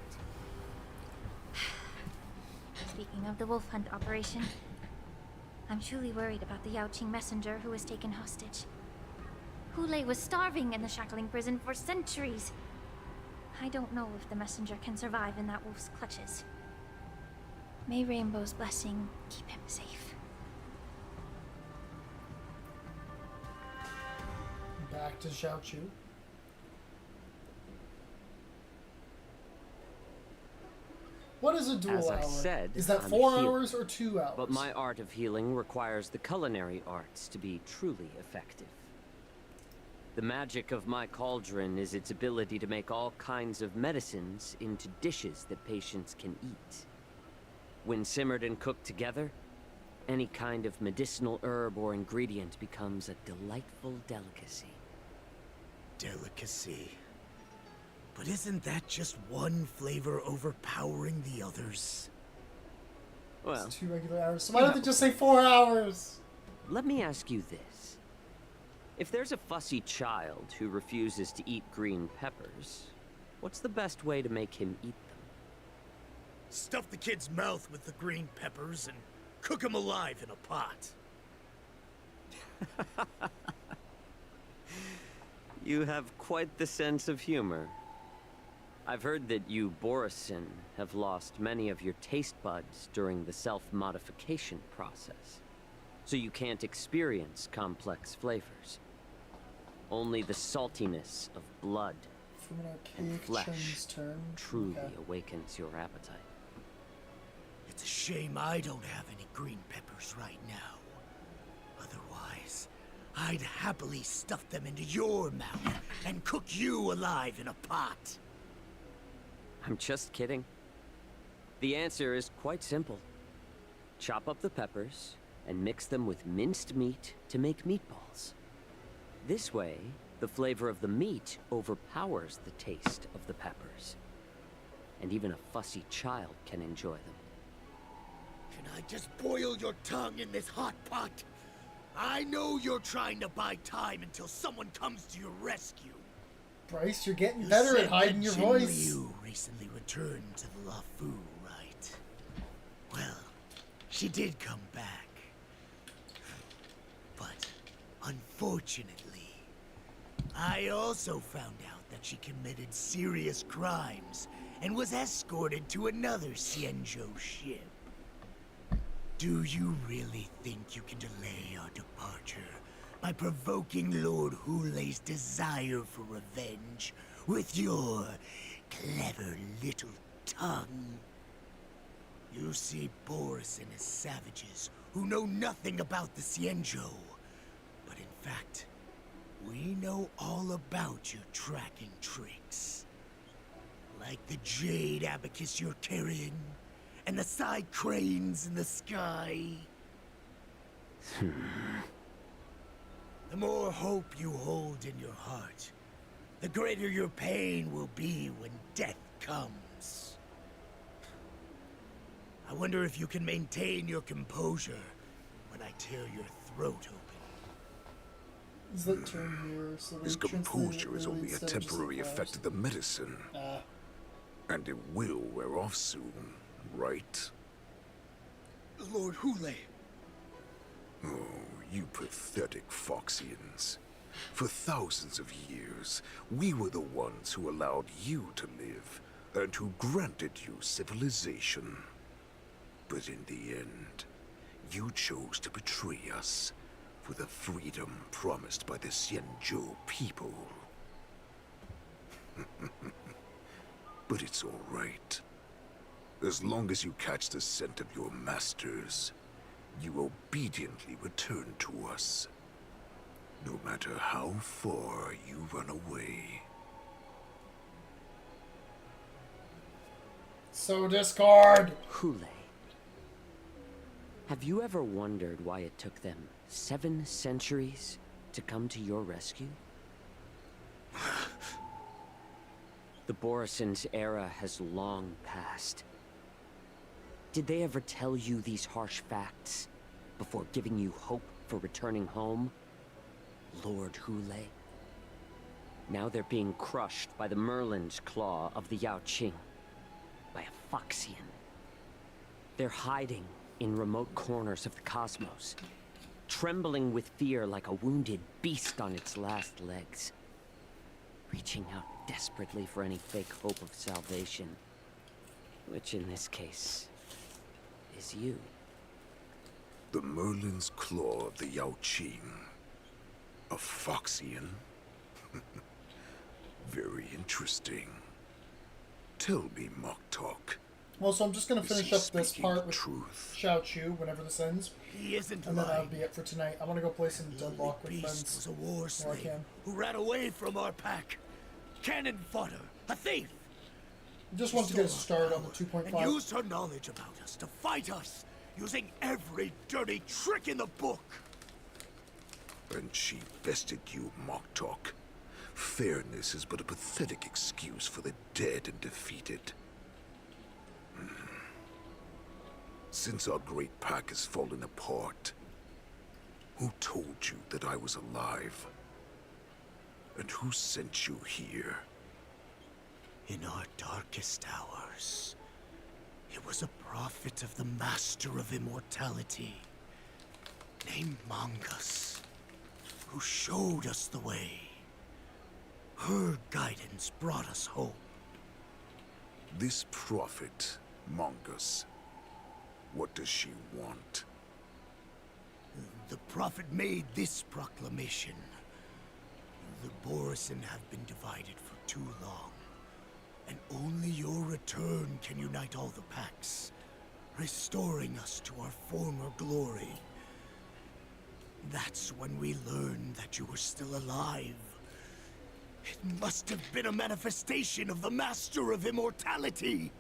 Speaking of the wolf hunt operation, I'm truly worried about the Yaoqing messenger who was taken hostage. Hulei was starving in the shackling prison for centuries. I don't know if the messenger can survive in that wolf's clutches. May Rainbow's blessing keep him safe. Back to Xiaochu. What is a dual As hour? I said, Is that I'm 4 healing. hours or 2 hours? But my art of healing requires the culinary arts to be truly effective. The magic of my cauldron is its ability to make all kinds of medicines into dishes that patients can eat. When simmered and cooked together, any kind of medicinal herb or ingredient becomes a delightful delicacy. Delicacy. But isn't that just one flavor overpowering the others? Well, it's 2 regular hours. So why don't they just say 4 hours? Let me ask you this. If there's a fussy child who refuses to eat green peppers, what's the best way to make him eat them? Stuff the kid's mouth with the green peppers and cook him alive in a pot. You have quite the sense of humor. I've heard that you, Borisin, have lost many of your taste buds during the self-modification process, so you can't experience complex flavors. Only the saltiness of blood From an and archaic flesh Chinese term. truly Okay. awakens your appetite. It's a shame I don't have any green peppers right now. Otherwise, I'd happily stuff them into your mouth and cook you alive in a pot. I'm just kidding. The answer is quite simple. Chop up the peppers and mix them with minced meat to make meatballs. This way, the flavor of the meat overpowers the taste of the peppers. And even a fussy child can enjoy them. Can I just boil your tongue in this hot pot? I know you're trying to buy time until someone comes to your rescue. Bryce, you're getting better at hiding your voice. You recently returned to the LaFu, right? Well, she did come back. But, unfortunately, I also found out that she committed serious crimes and was escorted to another Xianzhou ship. Do you really think you can delay our departure by provoking Lord Hulei's desire for revenge with your clever little tongue? You see Borisin as savages who know nothing about the Xianzhou. But in fact, we know all about your tracking tricks. Like the jade abacus you're carrying, and the side cranes in the sky. The more hope you hold in your heart, the greater your pain will be when death comes. I wonder if you can maintain your composure when I tear your throat open. Is that term here? So His composure is only a temporary effect of the medicine. And it will wear off soon, right? Lord Hulei. Oh, you pathetic Foxians. For thousands of years, we were the ones who allowed you to live, and who granted you civilization. But in the end, you chose to betray us for the freedom promised by the Xianzhou people. But it's all right. As long as you catch the scent of your masters, you obediently return to us. No matter how far you run away. So Discord! Hulei. Have you ever wondered why it took them 7 centuries to come to your rescue? The Borison's era has long passed. Did they ever tell you these harsh facts before giving you hope for returning home? Lord Hulei? Now they're being crushed by the Merlin's claw of the Yaoqing, by a Foxian. They're hiding in remote corners of the cosmos, trembling with fear like a wounded beast on its last legs, reaching out desperately for any fake hope of salvation, which in this case is you. The Merlin's claw of the Yaoqing. A Foxian? Very interesting. Tell me, Moktok. Well, so I'm just gonna finish up this part with truth? Xiao Chu whenever this ends. He isn't and then that'll lying. be it for tonight. I want to go play some Deadlock with Beast friends. was a war where I slave can. who ran away from our pack. Cannon fodder, a thief. Just want to get us started on the 2.5. And used her knowledge about us to fight us, using every dirty trick in the book. And she bested you, Moktok. Fairness is but a pathetic excuse for the dead and defeated. Since our great pack has fallen apart, who told you that I was alive? And who sent you here? In our darkest hours, it was a prophet of the Master of Immortality, named Mongus, who showed us the way. Her guidance brought us hope. This prophet, Mongus, what does she want? The prophet made this proclamation. The Borisin have been divided for too long, and only your return can unite all the packs, restoring us to our former glory. That's when we learned that you were still alive. It must have been a manifestation of the Master of Immortality.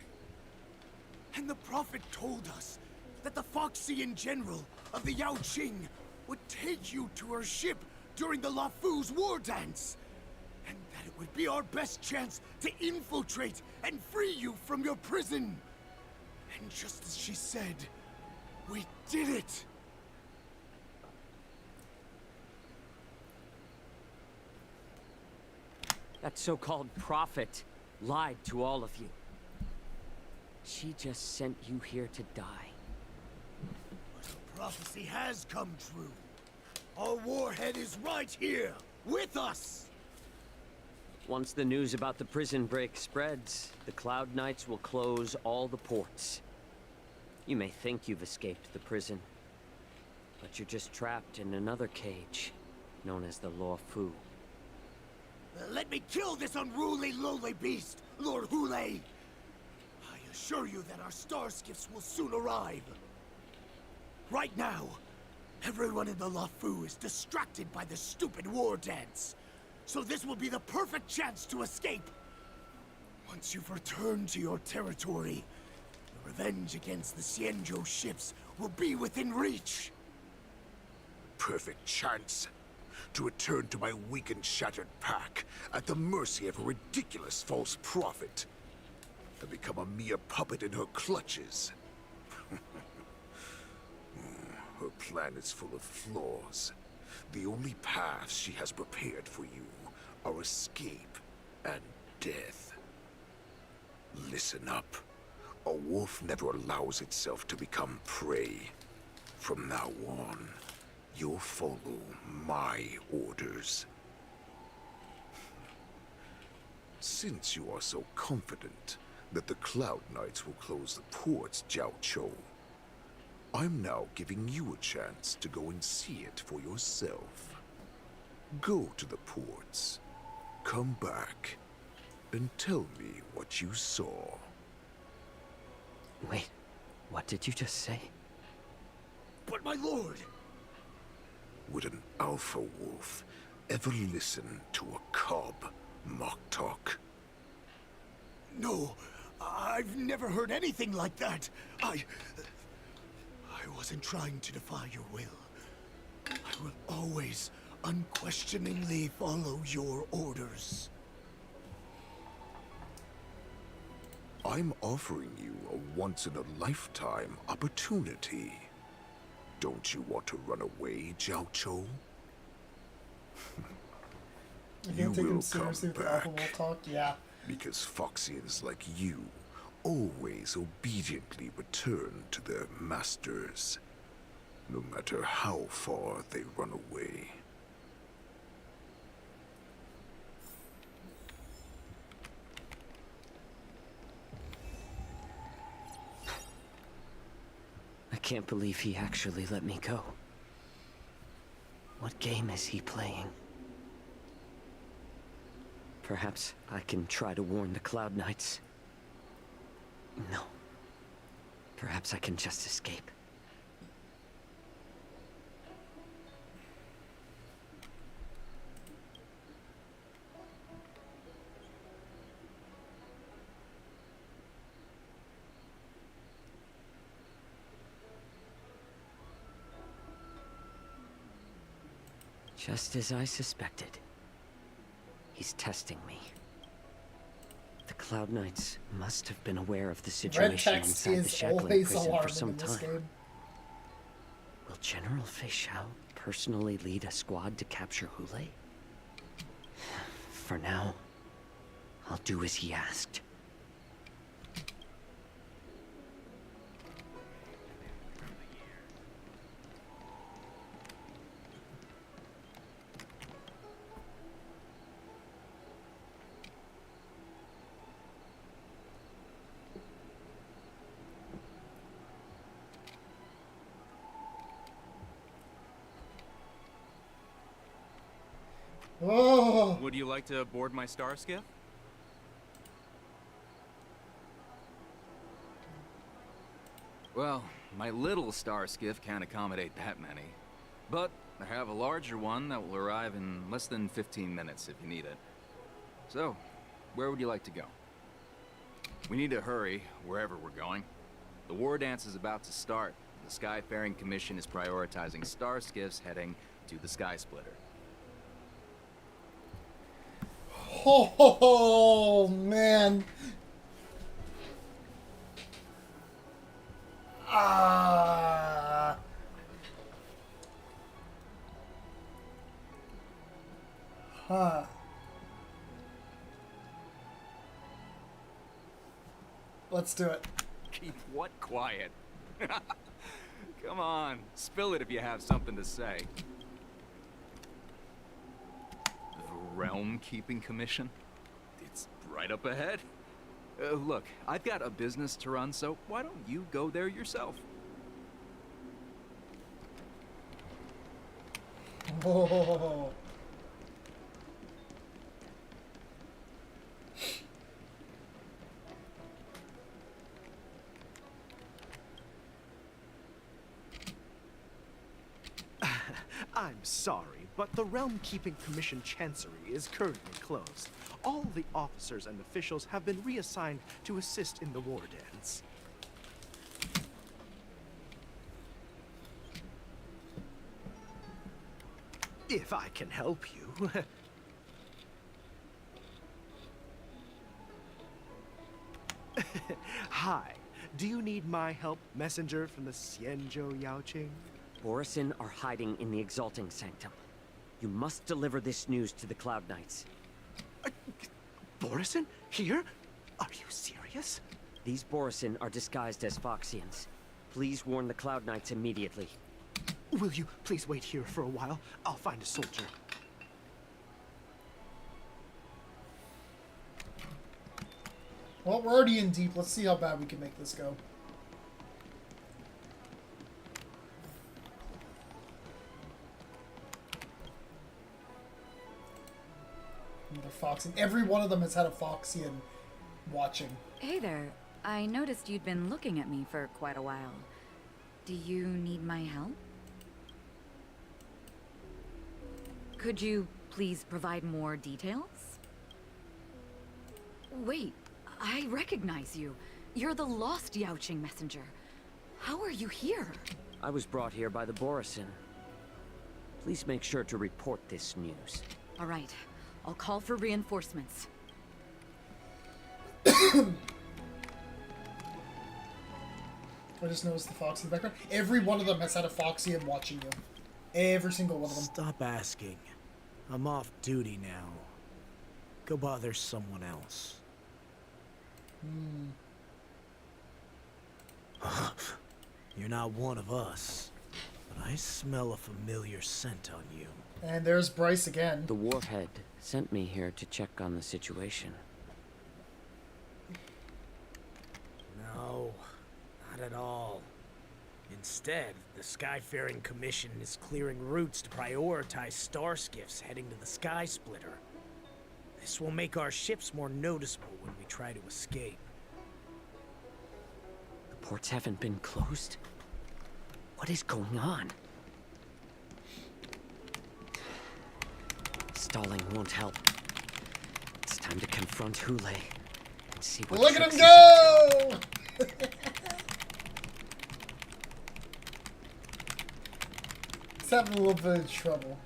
And the prophet told us that the Foxian general of the Yao Qing would take you to her ship during the Lafu's war dance, and that it would be our best chance to infiltrate and free you from your prison. And just as she said, we did it! That so-called prophet lied to all of you. She just sent you here to die. But the prophecy has come true. Our warhead is right here, with us! Once the news about the prison break spreads, the Cloud Knights will close all the ports. You may think you've escaped the prison, but you're just trapped in another cage, known as the Lafu. Let me kill this unruly, lowly beast, Lord Hule! I assure you that our star skiffs will soon arrive. Right now, everyone in the Lafu is distracted by the stupid war dance. So this will be the perfect chance to escape. Once you've returned to your territory, the revenge against the Xianzhou ships will be within reach. Perfect chance to return to my weak and shattered pack at the mercy of a ridiculous false prophet and become a mere puppet in her clutches. Her plan is full of flaws. The only paths she has prepared for you are escape and death. Listen up. A wolf never allows itself to become prey. From now on, you'll follow my orders. Since you are so confident that the Cloud Knights will close the ports, Jiao Chou, I'm now giving you a chance to go and see it for yourself. Go to the ports, come back, and tell me what you saw. Wait, what did you just say? But my lord! Would an alpha wolf ever listen to a cub, Moktok? No, I've never heard anything like that. I wasn't trying to defy your will. I will always unquestioningly follow your orders. I'm offering you a once-in-a-lifetime opportunity. Don't you want to run away, Jiao Chou? You can't take him seriously with the alpha wolf talk? Yeah. Because Foxians like you always obediently return to their masters, no matter how far they run away. I can't believe he actually let me go. What game is he playing? Perhaps I can try to warn the Cloud Knights. No. Perhaps I can just escape. Just as I suspected. He's testing me. The Cloud Knights must have been aware of the Red situation text inside the is Shackling always prison for alarming some in this time. game. Will General Fei Xiao personally lead a squad to capture Hule? For now, I'll do as he asked. Oh. Would you like to board my star skiff? Well, my little star skiff can't accommodate that many. But I have a larger one that will arrive in less than 15 minutes if you need it. So, where would you like to go? We need to hurry wherever we're going. The war dance is about to start. The Skyfaring Commission is prioritizing star skiffs heading to the Sky Splitter. Oh, man. Ah. Huh. Let's do it. Keep what quiet? Come on, spill it if you have something to say. The Realm Keeping Commission? It's right up ahead. Look, I've got a business to run, so why don't you go there yourself? Oh. I'm sorry, but the Realm Keeping Commission Chancery is currently closed. All the officers and officials have been reassigned to assist in the war dance. If I can help you. Hi. Do you need my help, messenger from the Xianzhou Yaoqing? Borison are hiding in the Exalting Sanctum. You must deliver this news to the Cloud Knights. Borison? Here? Are you serious? These Borison are disguised as Foxians. Please warn the Cloud Knights immediately. Will you please wait here for a while? I'll find a soldier. Well, we're already in deep. Let's see how bad we can make this go. Another Foxian. Every one of them has had a Foxian watching. Hey there. I noticed you'd been looking at me for quite a while. Do you need my help? Could you please provide more details? Wait, I recognize you. You're the lost Yaoqing messenger. How are you here? I was brought here by the Borison. Please make sure to report this news. All right. I'll call for reinforcements. I just noticed the Foxy in the background. Every one of them has had a Foxian watching you. Every single one of them. Stop asking. I'm off duty now. Go bother someone else. You're not one of us, but I smell a familiar scent on you. And there's Bryce again. The Warhead sent me here to check on the situation. No, not at all. Instead, the Skyfaring Commission is clearing routes to prioritize star skiffs heading to the Sky Splitter. This will make our ships more noticeable when we try to escape. The ports haven't been closed? What is going on? Stalling won't help. It's time to confront Hule and see what Look at tricks him he's go! He's having a little bit of trouble.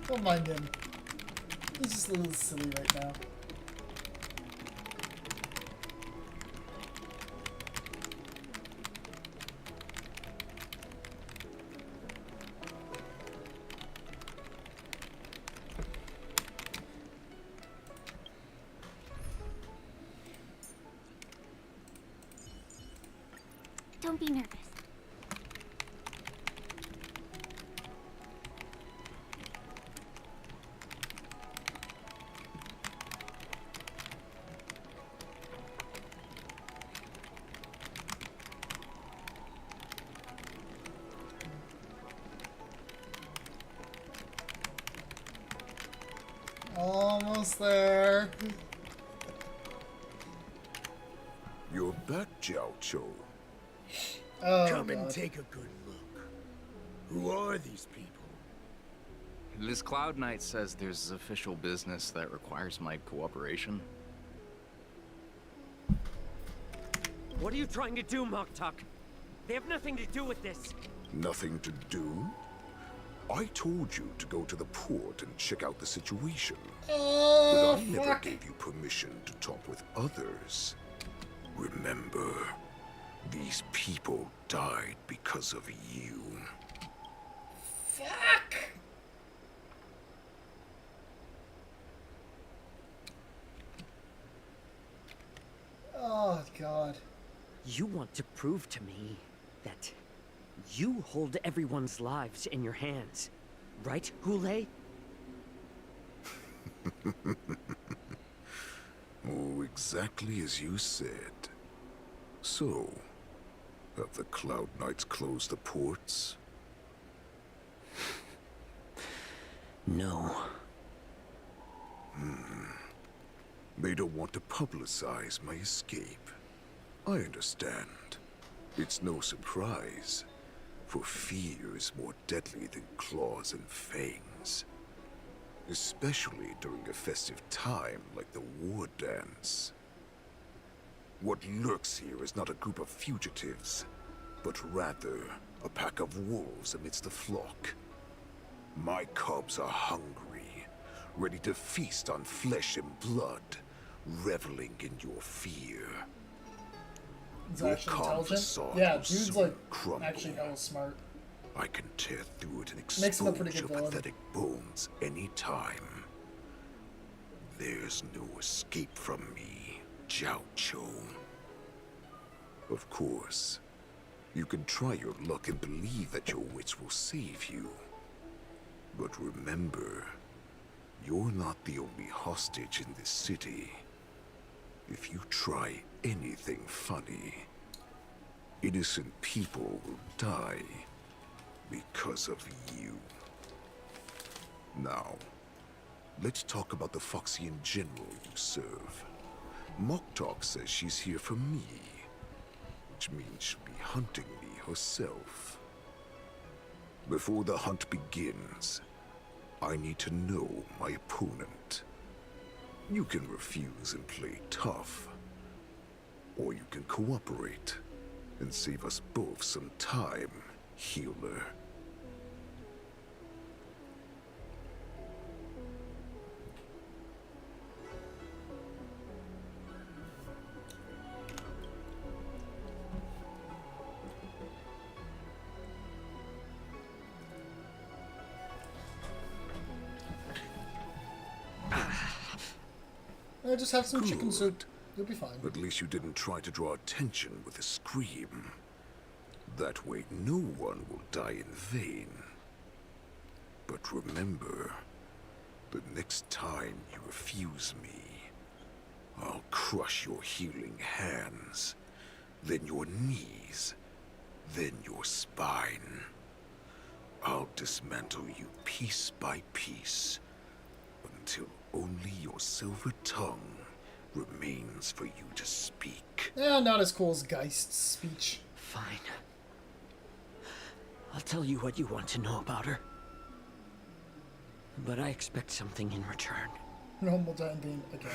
Don't mind him. He's just a little silly right now. Don't be nervous. Almost there. You're back, Jiao Cho. Oh, Come and God. take a good look. Who are these people? This Cloud Knight says there's official business that requires my cooperation. What are you trying to do, Moktok? They have nothing to do with this. Nothing to do? I told you to go to the port and check out the situation. Oh, but I never fuck. gave you permission to talk with others. Remember, these people died because of you. Fuck! Oh, God. You want to prove to me that you hold everyone's lives in your hands, right, Hule? Oh, exactly as you said. So, have the Cloud Knights closed the ports? No. They don't want to publicize my escape. I understand. It's no surprise, for fear is more deadly than claws and fangs. Especially during a festive time like the war dance. What lurks here is not a group of fugitives, but rather a pack of wolves amidst the flock. My cubs are hungry, ready to feast on flesh and blood, reveling in your fear. He's Your actually calm intelligent. facade Yeah, will dude's soon like crumble. actually hella smart. I can tear through it and Makes him a expose pretty your good villain. pathetic bones any time. There's no escape from me, Jiao Cho. Of course, you can try your luck and believe that your wits will save you. But remember, you're not the only hostage in this city. If you try anything funny, innocent people will die because of you. Now, let's talk about the Foxian general you serve. Moktok says she's here for me, which means she'll be hunting me herself. Before the hunt begins, I need to know my opponent. You can refuse and play tough, or you can cooperate and save us both some time, healer. Just have some chicken soup. You'll be fine. At least you didn't try to draw attention with a scream. That way no one will die in vain. But remember, the next time you refuse me, I'll crush your healing hands, then your knees, then your spine. I'll dismantle you piece by piece until only your silver tongue remains for you to speak. Yeah, not as cool as Geist's speech. Fine. I'll tell you what you want to know about her. But I expect something in return. Normal time game again.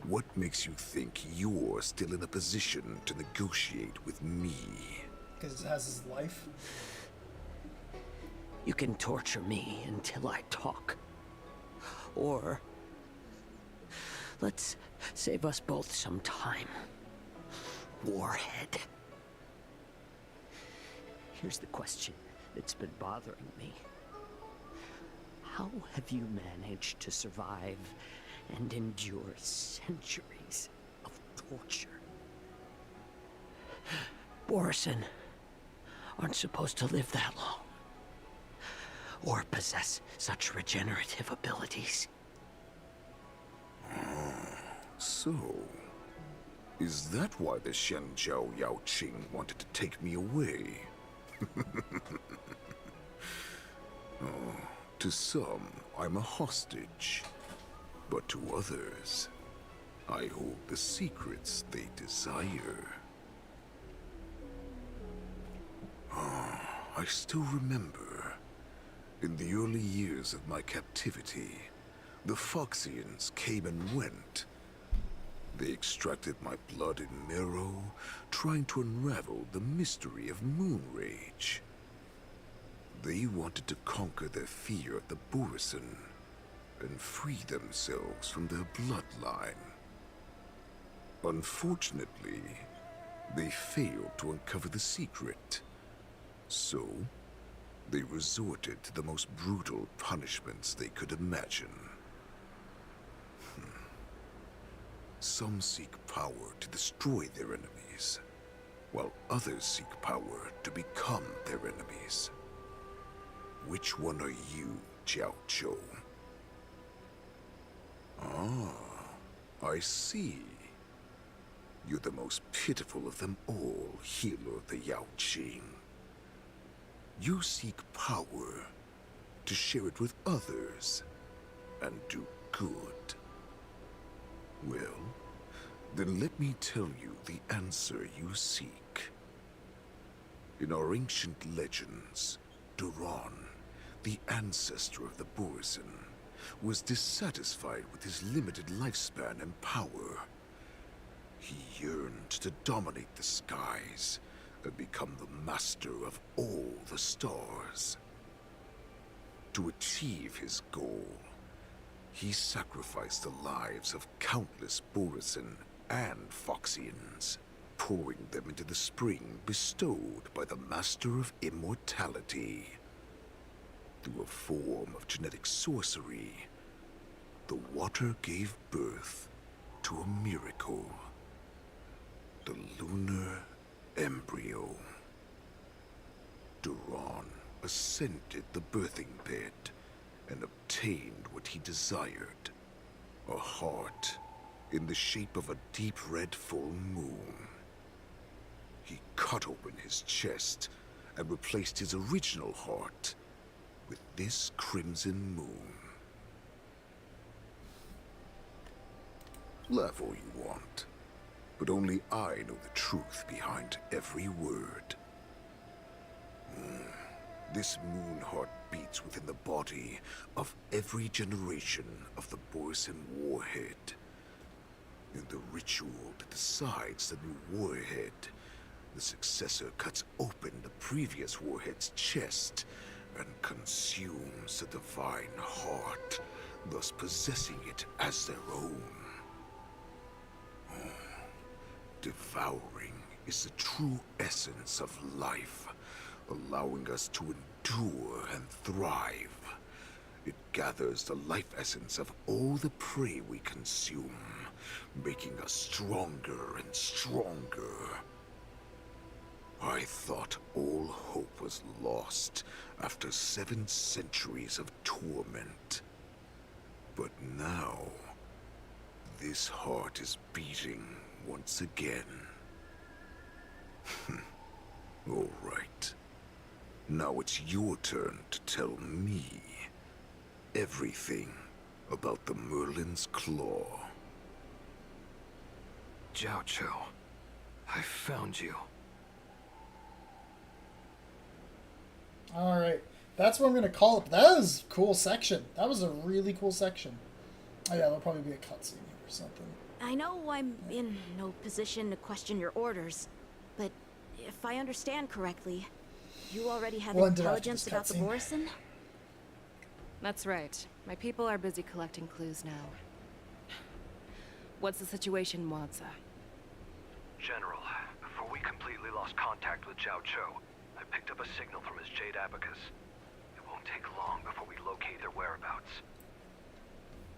What makes you think you're still in a position to negotiate with me? Because it has his life. You can torture me until I talk. Or let's save us both some time. Warhead. Here's the question that's been bothering me. How have you managed to survive and endure centuries of torture? Borison aren't supposed to live that long, or possess such regenerative abilities. So, is that why the Shenjiao Yaoqing wanted to take me away? Oh, to some, I'm a hostage. But to others, I hold the secrets they desire. I still remember, in the early years of my captivity, the Foxians came and went. They extracted my blood and marrow, trying to unravel the mystery of moon rage. They wanted to conquer their fear of the Borison and free themselves from their bloodline. Unfortunately, they failed to uncover the secret. So, they resorted to the most brutal punishments they could imagine. Some seek power to destroy their enemies, while others seek power to become their enemies. Which one are you, Jiao Zhou? Ah, I see. You're the most pitiful of them all, healer of the Yaoqing. You seek power to share it with others and do good. Well, then let me tell you the answer you seek. In our ancient legends, Duran, the ancestor of the Borison, was dissatisfied with his limited lifespan and power. He yearned to dominate the skies and become the master of all the stars. To achieve his goal, he sacrificed the lives of countless Borison and Foxians, pouring them into the spring bestowed by the Master of Immortality. Through a form of genetic sorcery, the water gave birth to a miracle. The lunar embryo. Duran ascended the birthing bed and obtained what he desired. A heart in the shape of a deep red full moon. He cut open his chest and replaced his original heart with this crimson moon. Laugh all you want, but only I know the truth behind every word. This moon heart beats within the body of every generation of the Borison warhead. In the ritual that decides the new warhead, the successor cuts open the previous warhead's chest and consumes the divine heart, thus possessing it as their own. Devouring is the true essence of life, allowing us to endure and thrive. It gathers the life essence of all the prey we consume, making us stronger and stronger. I thought all hope was lost after 7 centuries of torment. But now, this heart is beating once again. All right. Now it's your turn to tell me everything about the Merlin's Claw. Jiao Chou, I found you. Alright, that's what I'm going to call it. That was a cool section. That was a really cool section. Oh yeah, there'll probably be a cutscene here or something. I know I'm in no position to question your orders, but if I understand correctly, you already have intelligence about the Borison? That's right. My people are busy collecting clues now. What's the situation, Wadza? General, before we completely lost contact with Jiao Chou, I picked up a signal from his Jade Abacus. It won't take long before we locate their whereabouts.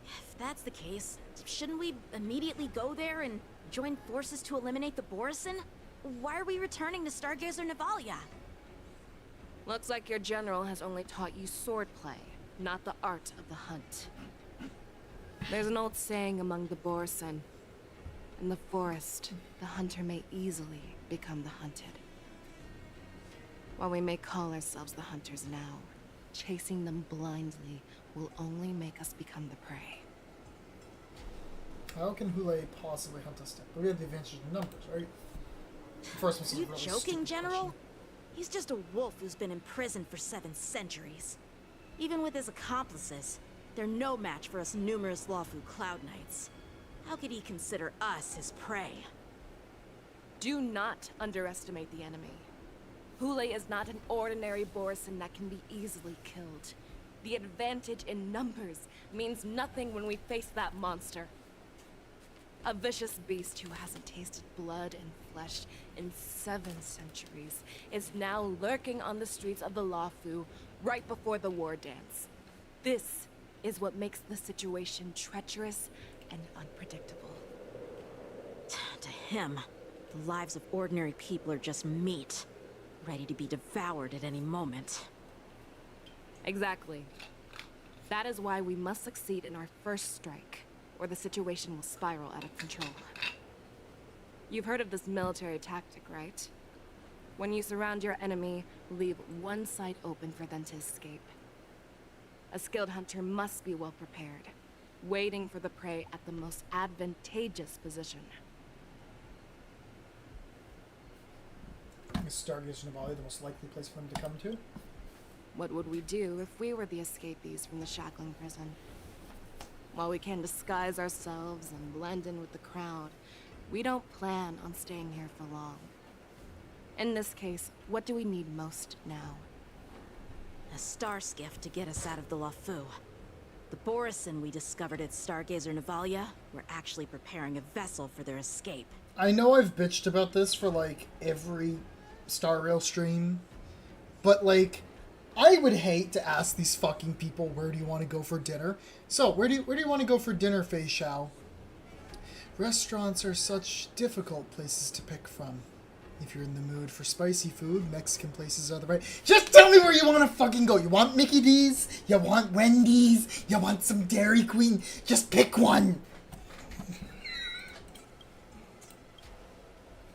If that's the case, shouldn't we immediately go there and join forces to eliminate the Borison? Why are we returning to Stargazer Navalia? Looks like your general has only taught you swordplay, not the art of the hunt. There's an old saying among the Borison. In the forest, the hunter may easily become the hunted. While we may call ourselves the hunters now, chasing them blindly will only make us become the prey. How can Hule possibly hunt us down? We have the advantage in numbers, right? First one's You really joking, General? question. He's just a wolf who's been imprisoned for 7 centuries. Even with his accomplices, they're no match for us numerous Lawfu Cloud Knights. How could he consider us his prey? Do not underestimate the enemy. Hule is not an ordinary Borison that can be easily killed. The advantage in numbers means nothing when we face that monster. A vicious beast who hasn't tasted blood and flesh in 7 centuries is now lurking on the streets of the Lawfu right before the war dance. This is what makes the situation treacherous and unpredictable. To him, the lives of ordinary people are just meat, ready to be devoured at any moment. Exactly. That is why we must succeed in our first strike, or the situation will spiral out of control. You've heard of this military tactic, right? When you surround your enemy, leave one side open for them to escape. A skilled hunter must be well prepared, waiting for the prey at the most advantageous position. Is Stargazer Navalia the most likely place for them to come to? What would we do if we were the escapees from the shackling prison? While we can disguise ourselves and blend in with the crowd, we don't plan on staying here for long. In this case, what do we need most now? A star skiff to get us out of the Lawfu. The Borison we discovered at Stargazer Navalia were actually preparing a vessel for their escape. I know I've bitched about this for like every Star Rail stream, but like, I would hate to ask these fucking people, where do you want to go for dinner? So, where do you want to go for dinner, Fei Xiao? Restaurants are such difficult places to pick from. If you're in the mood for spicy food, Mexican places are the right... Just tell me where you want to fucking go. You want Mickey D's? You want Wendy's? You want some Dairy Queen? Just pick one.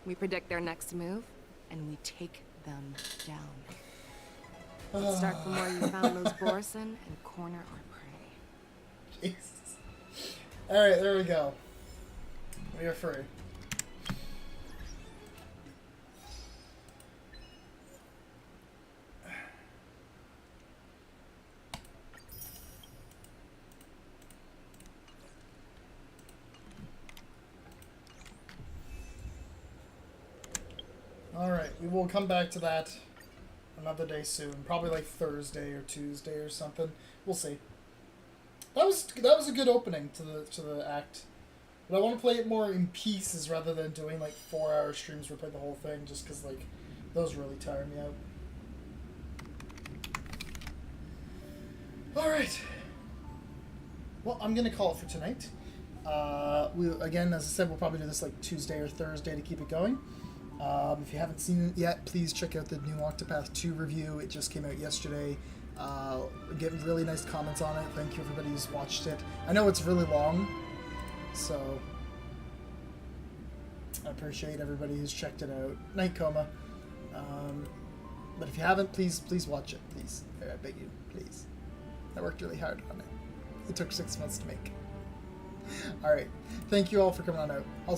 We predict their next move, and we take them down. Let's start from where you found those Borison and corner our prey. Jesus. Alright, there we go. We are free. Alright, we will come back to that another day soon. Probably like Thursday or Tuesday or something. We'll see. That was a good opening to the act. But I want to play it more in pieces rather than doing like 4-hour streams where I play the whole thing, just because like those really tire me out. Alright. Well, I'm gonna call it for tonight. Again, as I said, we'll probably do this like Tuesday or Thursday to keep it going. If you haven't seen it yet, please check out the new Octopath 2 review. It just came out yesterday. Getting really nice comments on it. Thank you everybody who's watched it. I know it's really long, so I appreciate everybody who's checked it out. Night Coma. But if you haven't, please watch it. Please. I beg you. Please. I worked really hard on it. It took 6 months to make. Alright. Thank you all for coming on out. I'll talk